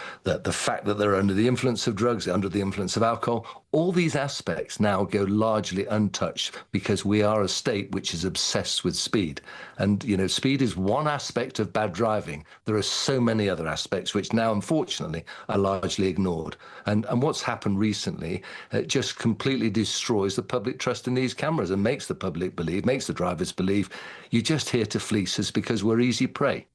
fact that they're under the influence of drugs, under the influence of alcohol, all these aspects now go largely untouched because we are a state which is obsessed with speed. And, you know, speed is one aspect of bad driving. There are so many other aspects which now, unfortunately, are largely ignored. And what's happened recently just completely destroys the public trust in these cameras and makes the public believe, makes the drivers believe you're just here to fleece us because we're easy prey.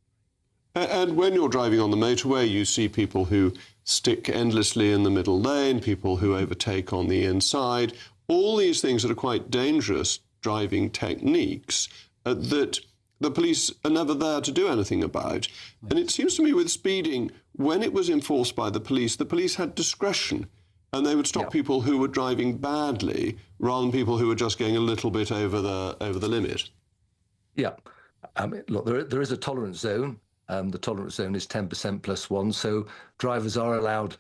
And when you're driving on the motorway, you see people who stick endlessly in the middle lane, people who overtake on the inside, all these things that are quite dangerous driving techniques that the police are never there to do anything about. And it seems to me with speeding, when it was enforced by the police had discretion, and they would stop people who were driving badly rather than people who were just going a little bit over the limit. Yeah. I mean, look, there is a tolerance zone. The tolerance zone is 10% plus one, so drivers are allowed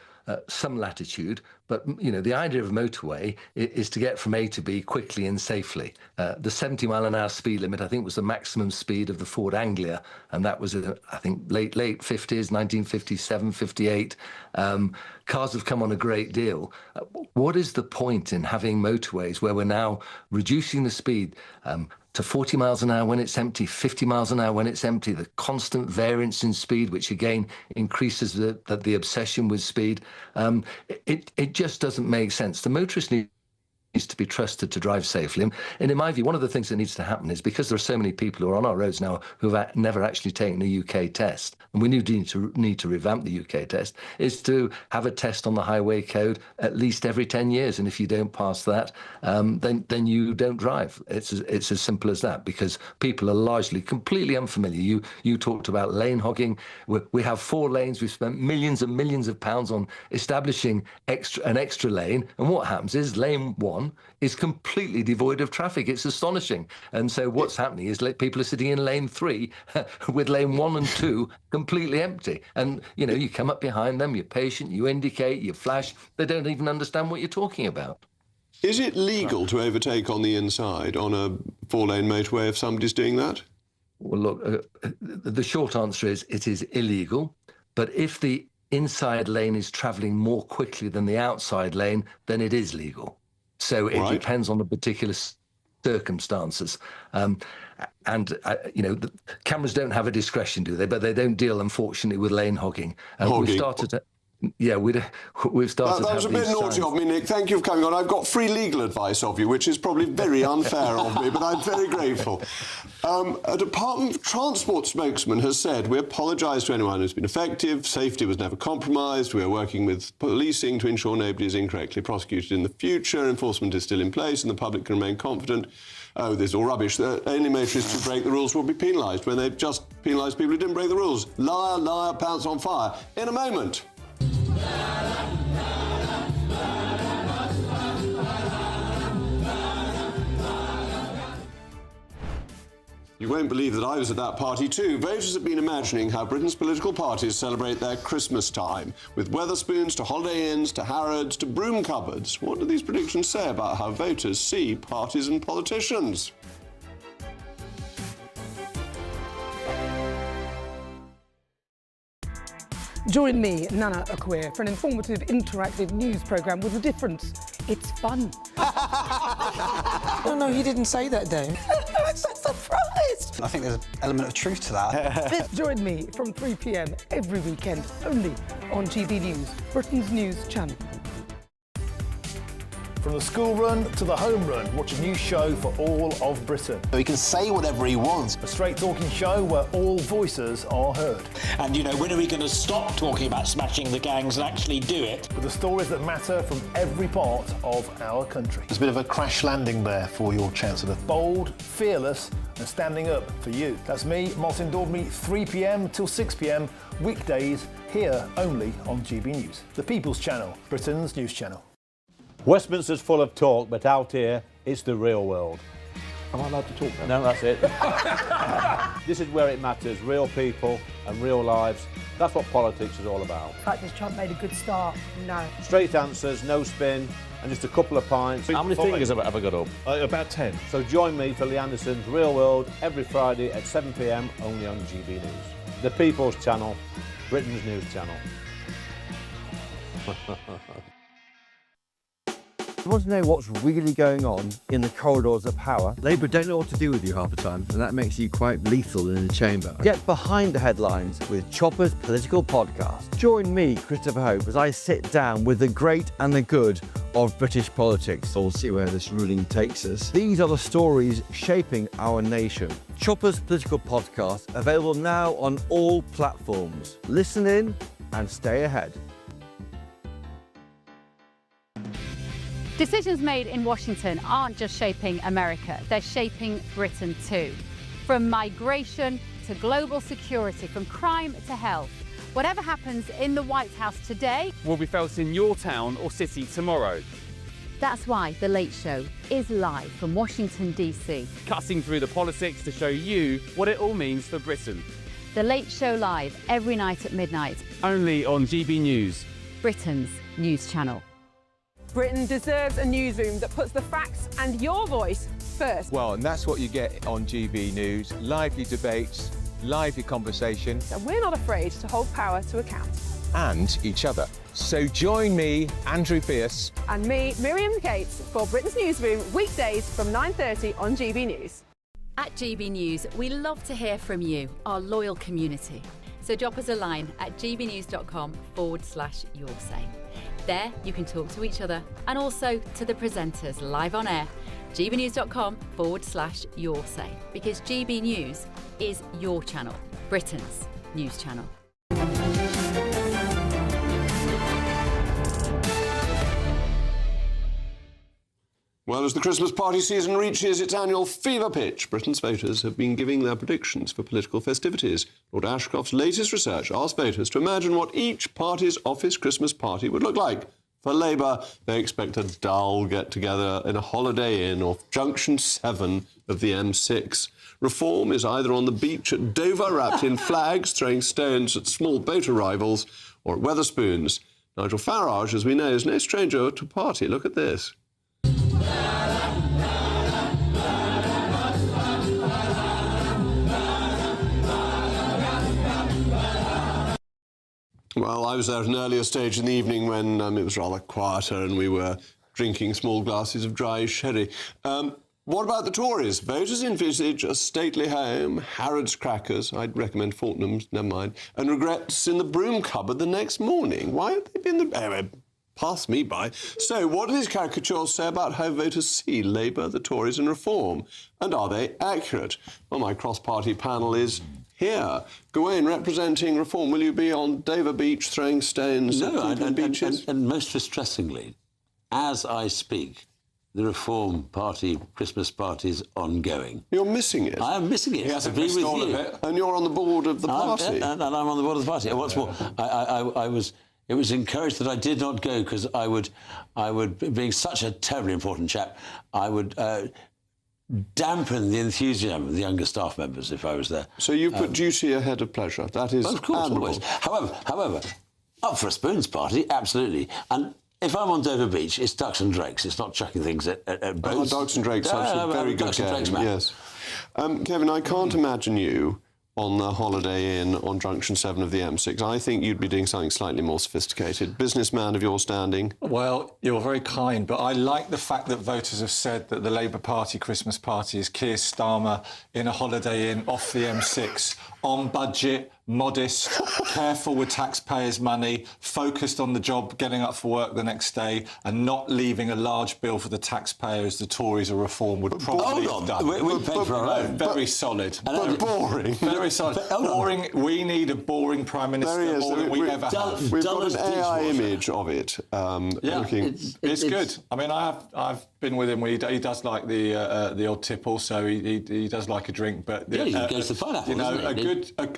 some latitude. But, you know, the idea of a motorway is to get from A to B quickly and safely. The 70-mile-an-hour speed limit, I think, was the maximum speed of the Ford Anglia, and that was, I think, late 50s, 1957, 58. Cars have come on a great deal. What is the point in having motorways where we're now reducing the speed to 40 miles an hour when it's empty, 50 miles an hour when it's empty, the constant variance in speed, which again increases the obsession with speed. It just doesn't make sense. The motorist needs to be trusted to drive safely. And in my view, one of the things that needs to happen is because there are so many people who are on our roads now who have never actually taken a UK test, and we need to revamp the UK test, is to have a test on the highway code at least every 10 years. And if you don't pass that, then you don't drive. It's as simple as that, because people are largely completely unfamiliar. You talked about lane hogging. We have 4 lanes. We've spent millions and millions of pounds on establishing an extra lane. And what happens is lane 1 is completely devoid of traffic. It's astonishing. And so what's happening is people are sitting in lane 3 with lane 1 and 2 completely empty. And, you know, you come up behind them, you're patient, you indicate, you flash. They don't even understand what you're talking about. Is it legal to overtake on the inside on a 4-lane motorway if somebody's doing that? Well, look, the short answer is it is illegal. But if the inside lane is travelling more quickly than the outside lane, then it is legal. So it depends on the particular circumstances. You know, the cameras don't have a discretion, do they? But they don't deal, unfortunately, with lane hogging. We've started we've started. That was a bit naughty of me, Nick. Thank you for coming on. I've got free legal advice of you, which is probably very unfair of me, but I'm very grateful. A Department of Transport spokesman has said, we apologise to anyone who's been affected. Safety was never compromised. We are working with policing to ensure nobody is incorrectly prosecuted in the future. Enforcement is still in place and the public can remain confident. Oh, this is all rubbish. Any motorists who break the rules will be penalised when they've just penalised people who didn't break the rules. Liar, liar, pants on fire. In a moment. You won't believe that I was at that party too. Voters have been imagining how Britain's political parties celebrate their Christmas time, with Wetherspoons to Holiday Inns to Harrods to broom cupboards. What do these predictions say about how voters see parties and politicians? Join me, Nana Akwe, for an informative, interactive news programme with a difference. It's fun. No, he didn't say that, Dave. I'm so surprised. I think there's an element of truth to that. Join me from 3 p.m. every weekend, only on GB News, Britain's news channel. From the school run to the home run, watch a new show for all of Britain. He can say whatever he wants. A straight talking show where all voices are heard. And, you know, when are we going to stop talking about smashing the gangs and actually do it? With the stories that matter from every part of our country. There's a bit of a crash landing there for your Chancellor. Bold, fearless and standing up for you. That's me, Martin Daubney, 3 p.m. till 6 p.m. weekdays, here only on GB News. The People's Channel, Britain's news channel. Westminster's full of talk, but out here, it's the real world. Am I allowed to talk now? No, that's it. This is where it matters, real people and real lives. That's what politics is all about. The fact has Trump made a good start? No. Straight answers, no spin, and just a couple of pints. How many fingers have I got up? About 10. So join me for Lee Anderson's Real World every Friday at 7 p.m. only on GB News. The People's Channel, Britain's news channel. You want to know what's really going on in the corridors of power? Labour don't know what to do with you half the time, and that makes you quite lethal in the chamber. Get behind the headlines with Chopper's Political Podcast. Join me, Christopher Hope, as I sit down with the great and the good of British politics. We'll see where this ruling takes us. These are the stories shaping our nation. Chopper's Political Podcast, available now on all platforms. Listen in and stay ahead. Decisions made in Washington aren't just shaping America, they're shaping Britain too. From migration to global security, from crime to health. Whatever happens in the White House today will be felt in your town or city tomorrow. That's why The Late Show is live from Washington, D.C. Cutting through the politics to show you what it all means for Britain. The Late Show live every night at midnight. Only on GB News, Britain's news channel. Britain deserves a newsroom that puts the facts and your voice first. Well, and that's what you get on GB News. Lively debates, lively conversation. And we're not afraid to hold power to account. And each other. So join me, Andrew Pierce. And me, Miriam Cates, for Britain's Newsroom, weekdays from 9:30 on GB News. At GB News, we love to hear from you, our loyal community. So drop us a line at gbnews.com/yoursay. There, you can talk to each other and also to the presenters live on air. gbnews.com/yoursay, because GB News is your channel, Britain's news channel. Well, as the Christmas party season reaches its annual fever pitch, Britain's voters have been giving their predictions for political festivities. Lord Ashcroft's latest research asked voters to imagine what each party's office Christmas party would look like. For Labour, they expect a dull get-together in a Holiday Inn off Junction 7 of the M6. Reform is either on the beach at Dover, wrapped in flags, throwing stones at small boat arrivals, or at Wetherspoons. Nigel Farage, as we know, is no stranger to a party. Look at this. Well, I was there at an earlier stage in the evening when it was rather quieter and we were drinking small glasses of dry sherry. What about the Tories? Voters envisage a stately home, Harrods crackers, I'd recommend Fortnum's, never mind, and regrets in the broom cupboard the next morning. Why have they been anyway, pass me by. So, what do these caricatures say about how voters see Labour, the Tories and Reform? And are they accurate? Well, my cross-party panel is here. Gawain, representing Reform, will you be on Dover Beach throwing stones at beaches? And most distressingly, as I speak, the Reform Party Christmas party is ongoing. You're missing it. I am missing it. He hasn't missed all of it. And you're on the board of the party. And I'm on the board of the party. And what's more, it was encouraged that I did not go because I would, being such a terribly important chap, I would dampen the enthusiasm of the younger staff members if I was there. So you put duty ahead of pleasure. That is of course, always. However, up for a spoons party, absolutely. And if I'm on Dover Beach, it's ducks and drakes. It's not chucking things at boats. Ducks and drakes, actually, very good game. Yes. Kevin, I can't imagine you on the Holiday Inn on Junction 7 of the M6. I think you'd be doing something slightly more sophisticated. Businessman of your standing. Well, you're very kind, but I like the fact that voters have said that the Labour Party Christmas party is Keir Starmer in a Holiday Inn off the M6, on budget, modest, careful with taxpayers' money, focused on the job, getting up for work the next day, and not leaving a large bill for the taxpayers the Tories or Reform would probably have done. We pay for our own. Very solid. But boring. Very solid. Boring. We need a boring Prime Minister more than we ever have. We've got an AI image of it. It's good. I mean, I've been with him. He does like the odd tip. Also, he does like a drink. But he goes to pineapple.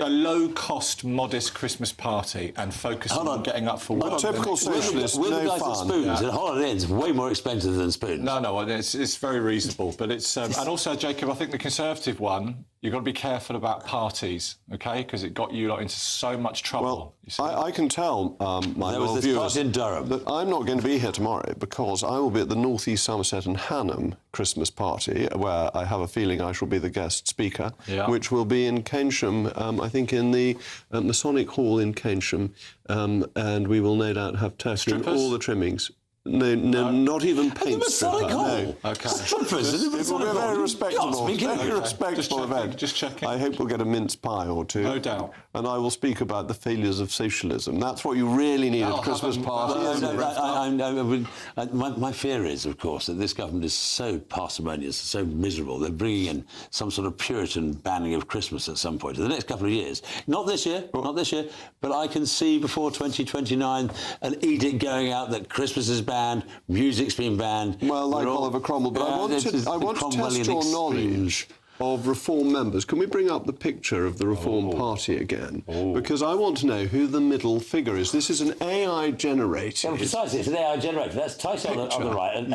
A low-cost, modest Christmas party and focusing on getting up for work. Typical socialist, the no guys fun. at Spoons, and Holiday Inn's way more expensive than Spoons. No, it's very reasonable. But it's and also, Jacob, I think the Conservative one, you've got to be careful about parties, OK? Because it got you lot into so much trouble. Well, I can tell my loyal viewers in Durham that I'm not going to be here tomorrow because I will be at the North East Somerset and Hanham Christmas party, where I have a feeling I shall be the guest speaker, which will be in Keynsham, I think in the Masonic Hall in Keynsham, and we will no doubt have turkey and all the trimmings. No, not even paint Masonic Hall. No. Okay. Strippers. It will be a very respectable event. Just checking. I hope we'll get a mince pie or two. No doubt. And I will speak about the failures of socialism. That's what you really need at a Christmas party, isn't it? My fear is, of course, that this government is so parsimonious, so miserable. They're bringing in some sort of Puritan banning of Christmas at some point in the next couple of years. Not this year, but I can see before 2029 an edict going out that Christmas is banned, music's been banned. Well, like Oliver Cromwell, but I want to test your knowledge of Reform members. Can we bring up the picture of the Reform Party again? Because I want to know who the middle figure is. This is an AI generated. Well, precisely, it's an AI generator. That's Tyson on the right and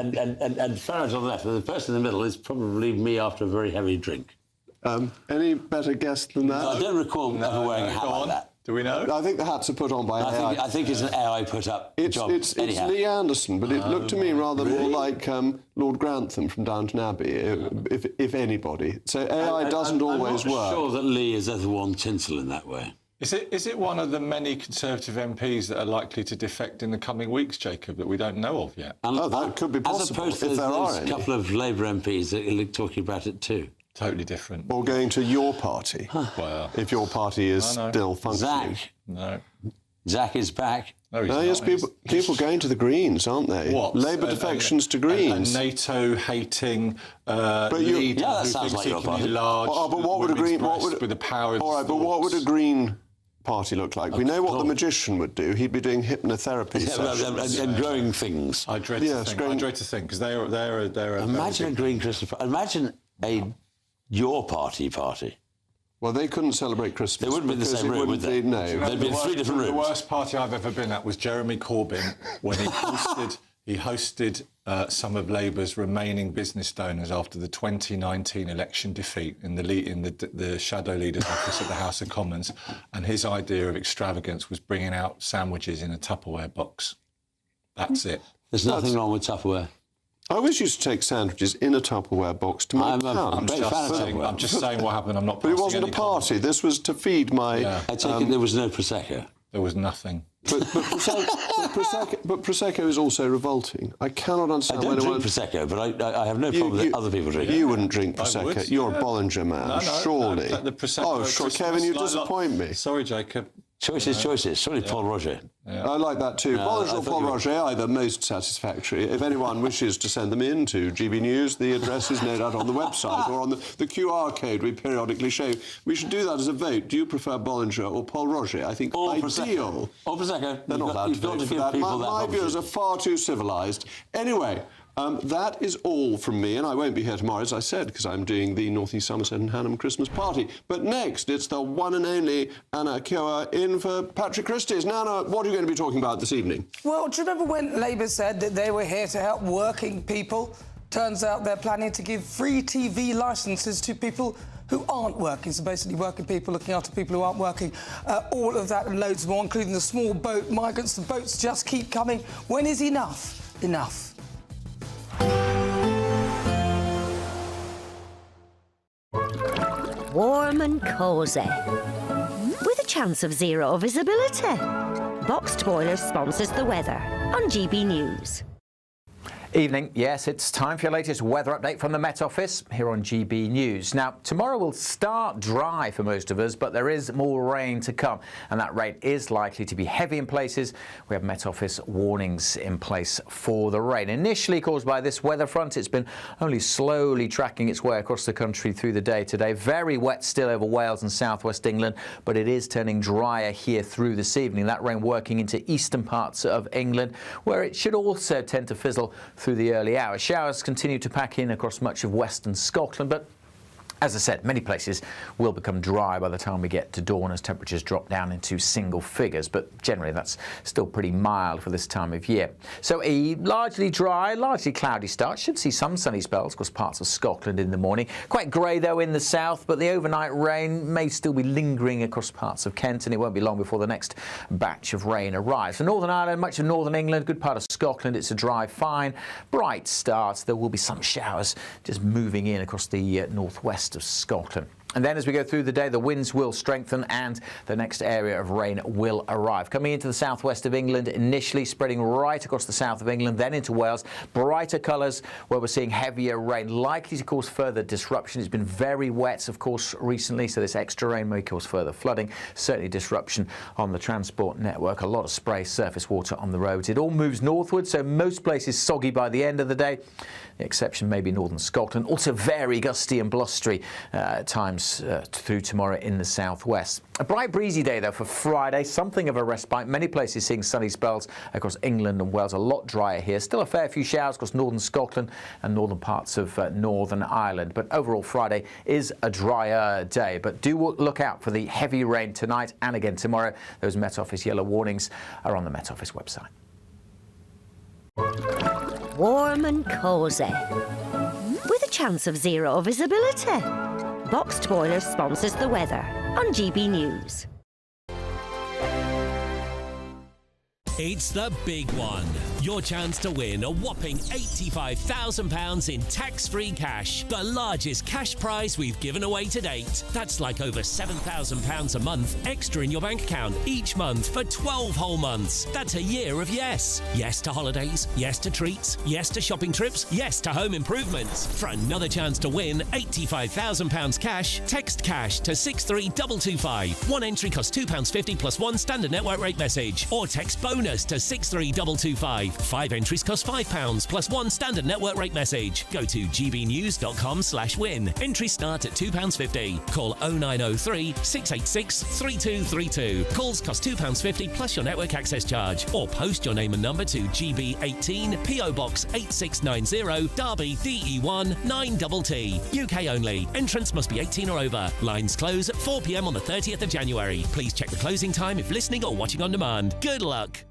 Farage on the left. And the person in the middle is probably me after a very heavy drink. Any better guess than that? I don't recall ever wearing a hat like that. Do we know? I think the hats are put on by AI. I think it's an AI put-up job. It's Lee Anderson, but it looked to me rather more like Lord Grantham from Downton Abbey, if anybody. So AI doesn't always work. I'm sure that Lee is Ethelwyn Tinsel in that way. Is it one of the many Conservative MPs that are likely to defect in the coming weeks, Jacob, that we don't know of yet? That could be possible, as opposed to if there are a couple of Labour MPs that are talking about it too. Totally different. Or going to your party. Well, if your party is still functioning. Zach is back. No, he's yes, not. people going to the Greens, aren't they? What? Labour defections to Greens. A NATO-hating leader that sounds like your party. Large. But what would a Green? With the power of all right, but what would a Green party look like? We know what the magician would do. He'd be doing hypnotherapy sessions and growing things. I dread to think because they're imagine a Green Christmas. Imagine your party. Well, they couldn't celebrate Christmas. They wouldn't be in the same room, would they? No. They'd be in three different rooms. The worst party I've ever been at was Jeremy Corbyn when he hosted some of Labour's remaining business donors after the 2019 election defeat in the shadow leader's office at the House of Commons, and his idea of extravagance was bringing out sandwiches in a Tupperware box. That's it. There's nothing wrong with Tupperware. I always used to take sandwiches in a Tupperware box to my I'm just saying what happened. I'm not. But it wasn't a party. This was to feed my. I take it there was no prosecco. There was nothing. But prosecco is also revolting. I cannot understand. I don't drink prosecco, but I have no problem with other people drinking. You wouldn't drink prosecco. You're a Bollinger man, surely. Prosecco Kevin, you disappoint me. Sorry, Jacob. Choices. Sorry, Paul Roger. Yeah. I like that too. Bollinger or Paul Roger, either most satisfactory. If anyone wishes to send them in to GBNews, the address is no doubt on the website or on the QR code we periodically show. We should do that as a vote. Do you prefer Bollinger or Paul Roger? I think ideal. Or Prosecco. They're not allowed to vote for that. My viewers are far too civilised. Anyway, that is all from me, and I won't be here tomorrow, as I said, because I'm doing the North East Somerset and Hanham Christmas party. But next, it's the one and only Anna Kiowa in for Patrick Christie's. Now, Anna, what are you going to be talking about this evening? Well, do you remember when Labour said that they were here to help working people? Turns out they're planning to give free TV licences to people who aren't working, so basically working people looking after people who aren't working. All of that and loads more, including the small boat migrants. The boats just keep coming. When is enough? Enough. Warm and cosy, with a chance of zero visibility. Boxed Boilers sponsors the weather on GB News. Evening. Yes, it's time for your latest weather update from the Met Office here on GB News. Now, tomorrow will start dry for most of us, but there is more rain to come, and that rain is likely to be heavy in places. We have Met Office warnings in place for the rain. Initially caused by this weather front, it's been only slowly tracking its way across the country through the day today. Very wet still over Wales and southwest England, but it is turning drier here through this evening. That rain working into eastern parts of England, where it should also tend to fizzle through the early hours. Showers continue to pack in across much of western Scotland, but as I said, many places will become dry by the time we get to dawn as temperatures drop down into single figures, but generally that's still pretty mild for this time of year. So a largely dry, largely cloudy start. Should see some sunny spells across parts of Scotland in the morning. Quite grey though in the south, but the overnight rain may still be lingering across parts of Kent, and it won't be long before the next batch of rain arrives. For Northern Ireland, much of Northern England, good part of Scotland, it's a dry, fine, bright start. There will be some showers just moving in across the northwest of Scotland. And then as we go through the day, the winds will strengthen and the next area of rain will arrive. Coming into the southwest of England, initially spreading right across the south of England, then into Wales. Brighter colours where we're seeing heavier rain, likely to cause further disruption. It's been very wet, of course, recently, so this extra rain may cause further flooding, certainly disruption on the transport network. A lot of spray, surface water on the roads. It all moves northward, so most places soggy by the end of the day. The exception may be northern Scotland. Also very gusty and blustery at times through tomorrow in the southwest. A bright breezy day though for Friday, something of a respite. Many places seeing sunny spells across England and Wales. A lot drier here. Still a fair few showers across northern Scotland and northern parts of Northern Ireland. But overall Friday is a drier day. But do look out for the heavy rain tonight and again tomorrow. Those Met Office yellow warnings are on the Met Office website. Warm and cosy, with a chance of zero visibility. Boxed Boiler sponsors the weather on GB News. It's the big one. Your chance to win a whopping £85,000 in tax-free cash. The largest cash prize we've given away to date. That's like over £7,000 a month extra in your bank account each month for 12 whole months. That's a year of yes. Yes to holidays, yes to treats, yes to shopping trips, yes to home improvements. For another chance to win £85,000 cash, text cash to 63225. One entry costs £2.50 plus one standard network rate message. Or text bonus to 63225. 5 entries cost £5 plus one standard network rate message. Go to gbnews.com/win. Entries start at £2.50. Call 0903 686 3232. Calls cost £2.50 plus your network access charge. Or post your name and number to GB18 PO Box 8690 Derby DE1 9TT. UK only. Entrance must be 18 or over. Lines close at 4 p.m. on the 30th of January. Please check the closing time if listening or watching on demand. Good luck.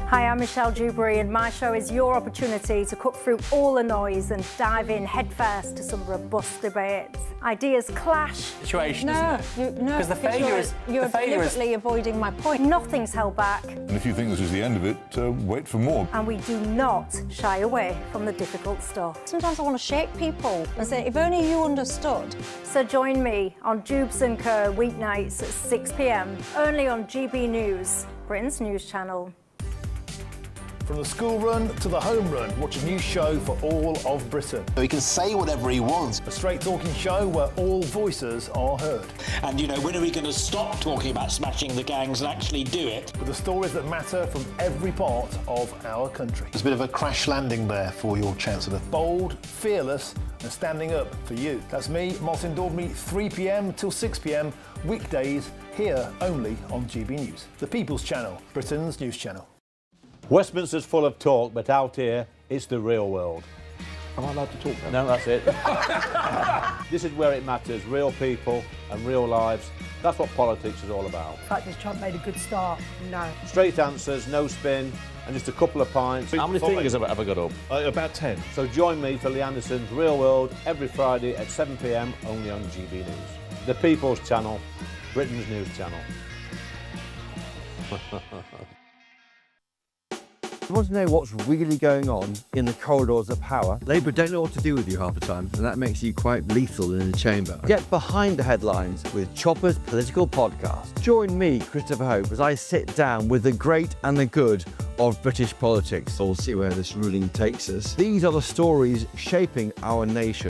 Hi, I'm Michelle Dewberry and my show is your opportunity to cut through all the noise and dive in headfirst to some robust debates. Ideas clash. Situation, no, because the failure is you're deliberately avoiding my point. Nothing's held back. And if you think this is the end of it, wait for more. And we do not shy away from the difficult stuff. Sometimes I want to shake people and say, if only you understood. So join me on Jubes and Co weeknights at 6 p.m. only on GB News, Britain's news channel. From the school run to the home run, watch a new show for all of Britain. So he can say whatever he wants. A straight talking show where all voices are heard. And, you know, when are we going to stop talking about smashing the gangs and actually do it? With the stories that matter from every part of our country. There's a bit of a crash landing there for your Chancellor. Bold, fearless and standing up for you. That's me, Martin Daubney, 3 p.m. till 6 p.m. weekdays here only on GB News. The People's Channel, Britain's news channel. Westminster's full of talk, but out here, it's the real world. Am I allowed to talk then? No, that's it. This is where it matters, real people and real lives. That's what politics is all about. The fact is Trump made a good start, no. Straight answers, no spin, and just a couple of pints. How many fingers have I got up? About 10. So join me for Lee Anderson's Real World every Friday at 7 p.m. only on GB News. The People's Channel, Britain's news channel. You want to know what's really going on in the corridors of power? Labour don't know what to do with you half the time, and that makes you quite lethal in the chamber. Get behind the headlines with Chopper's political podcast. Join me, Christopher Hope, as I sit down with the great and the good of British politics. We'll see where this ruling takes us. These are the stories shaping our nation.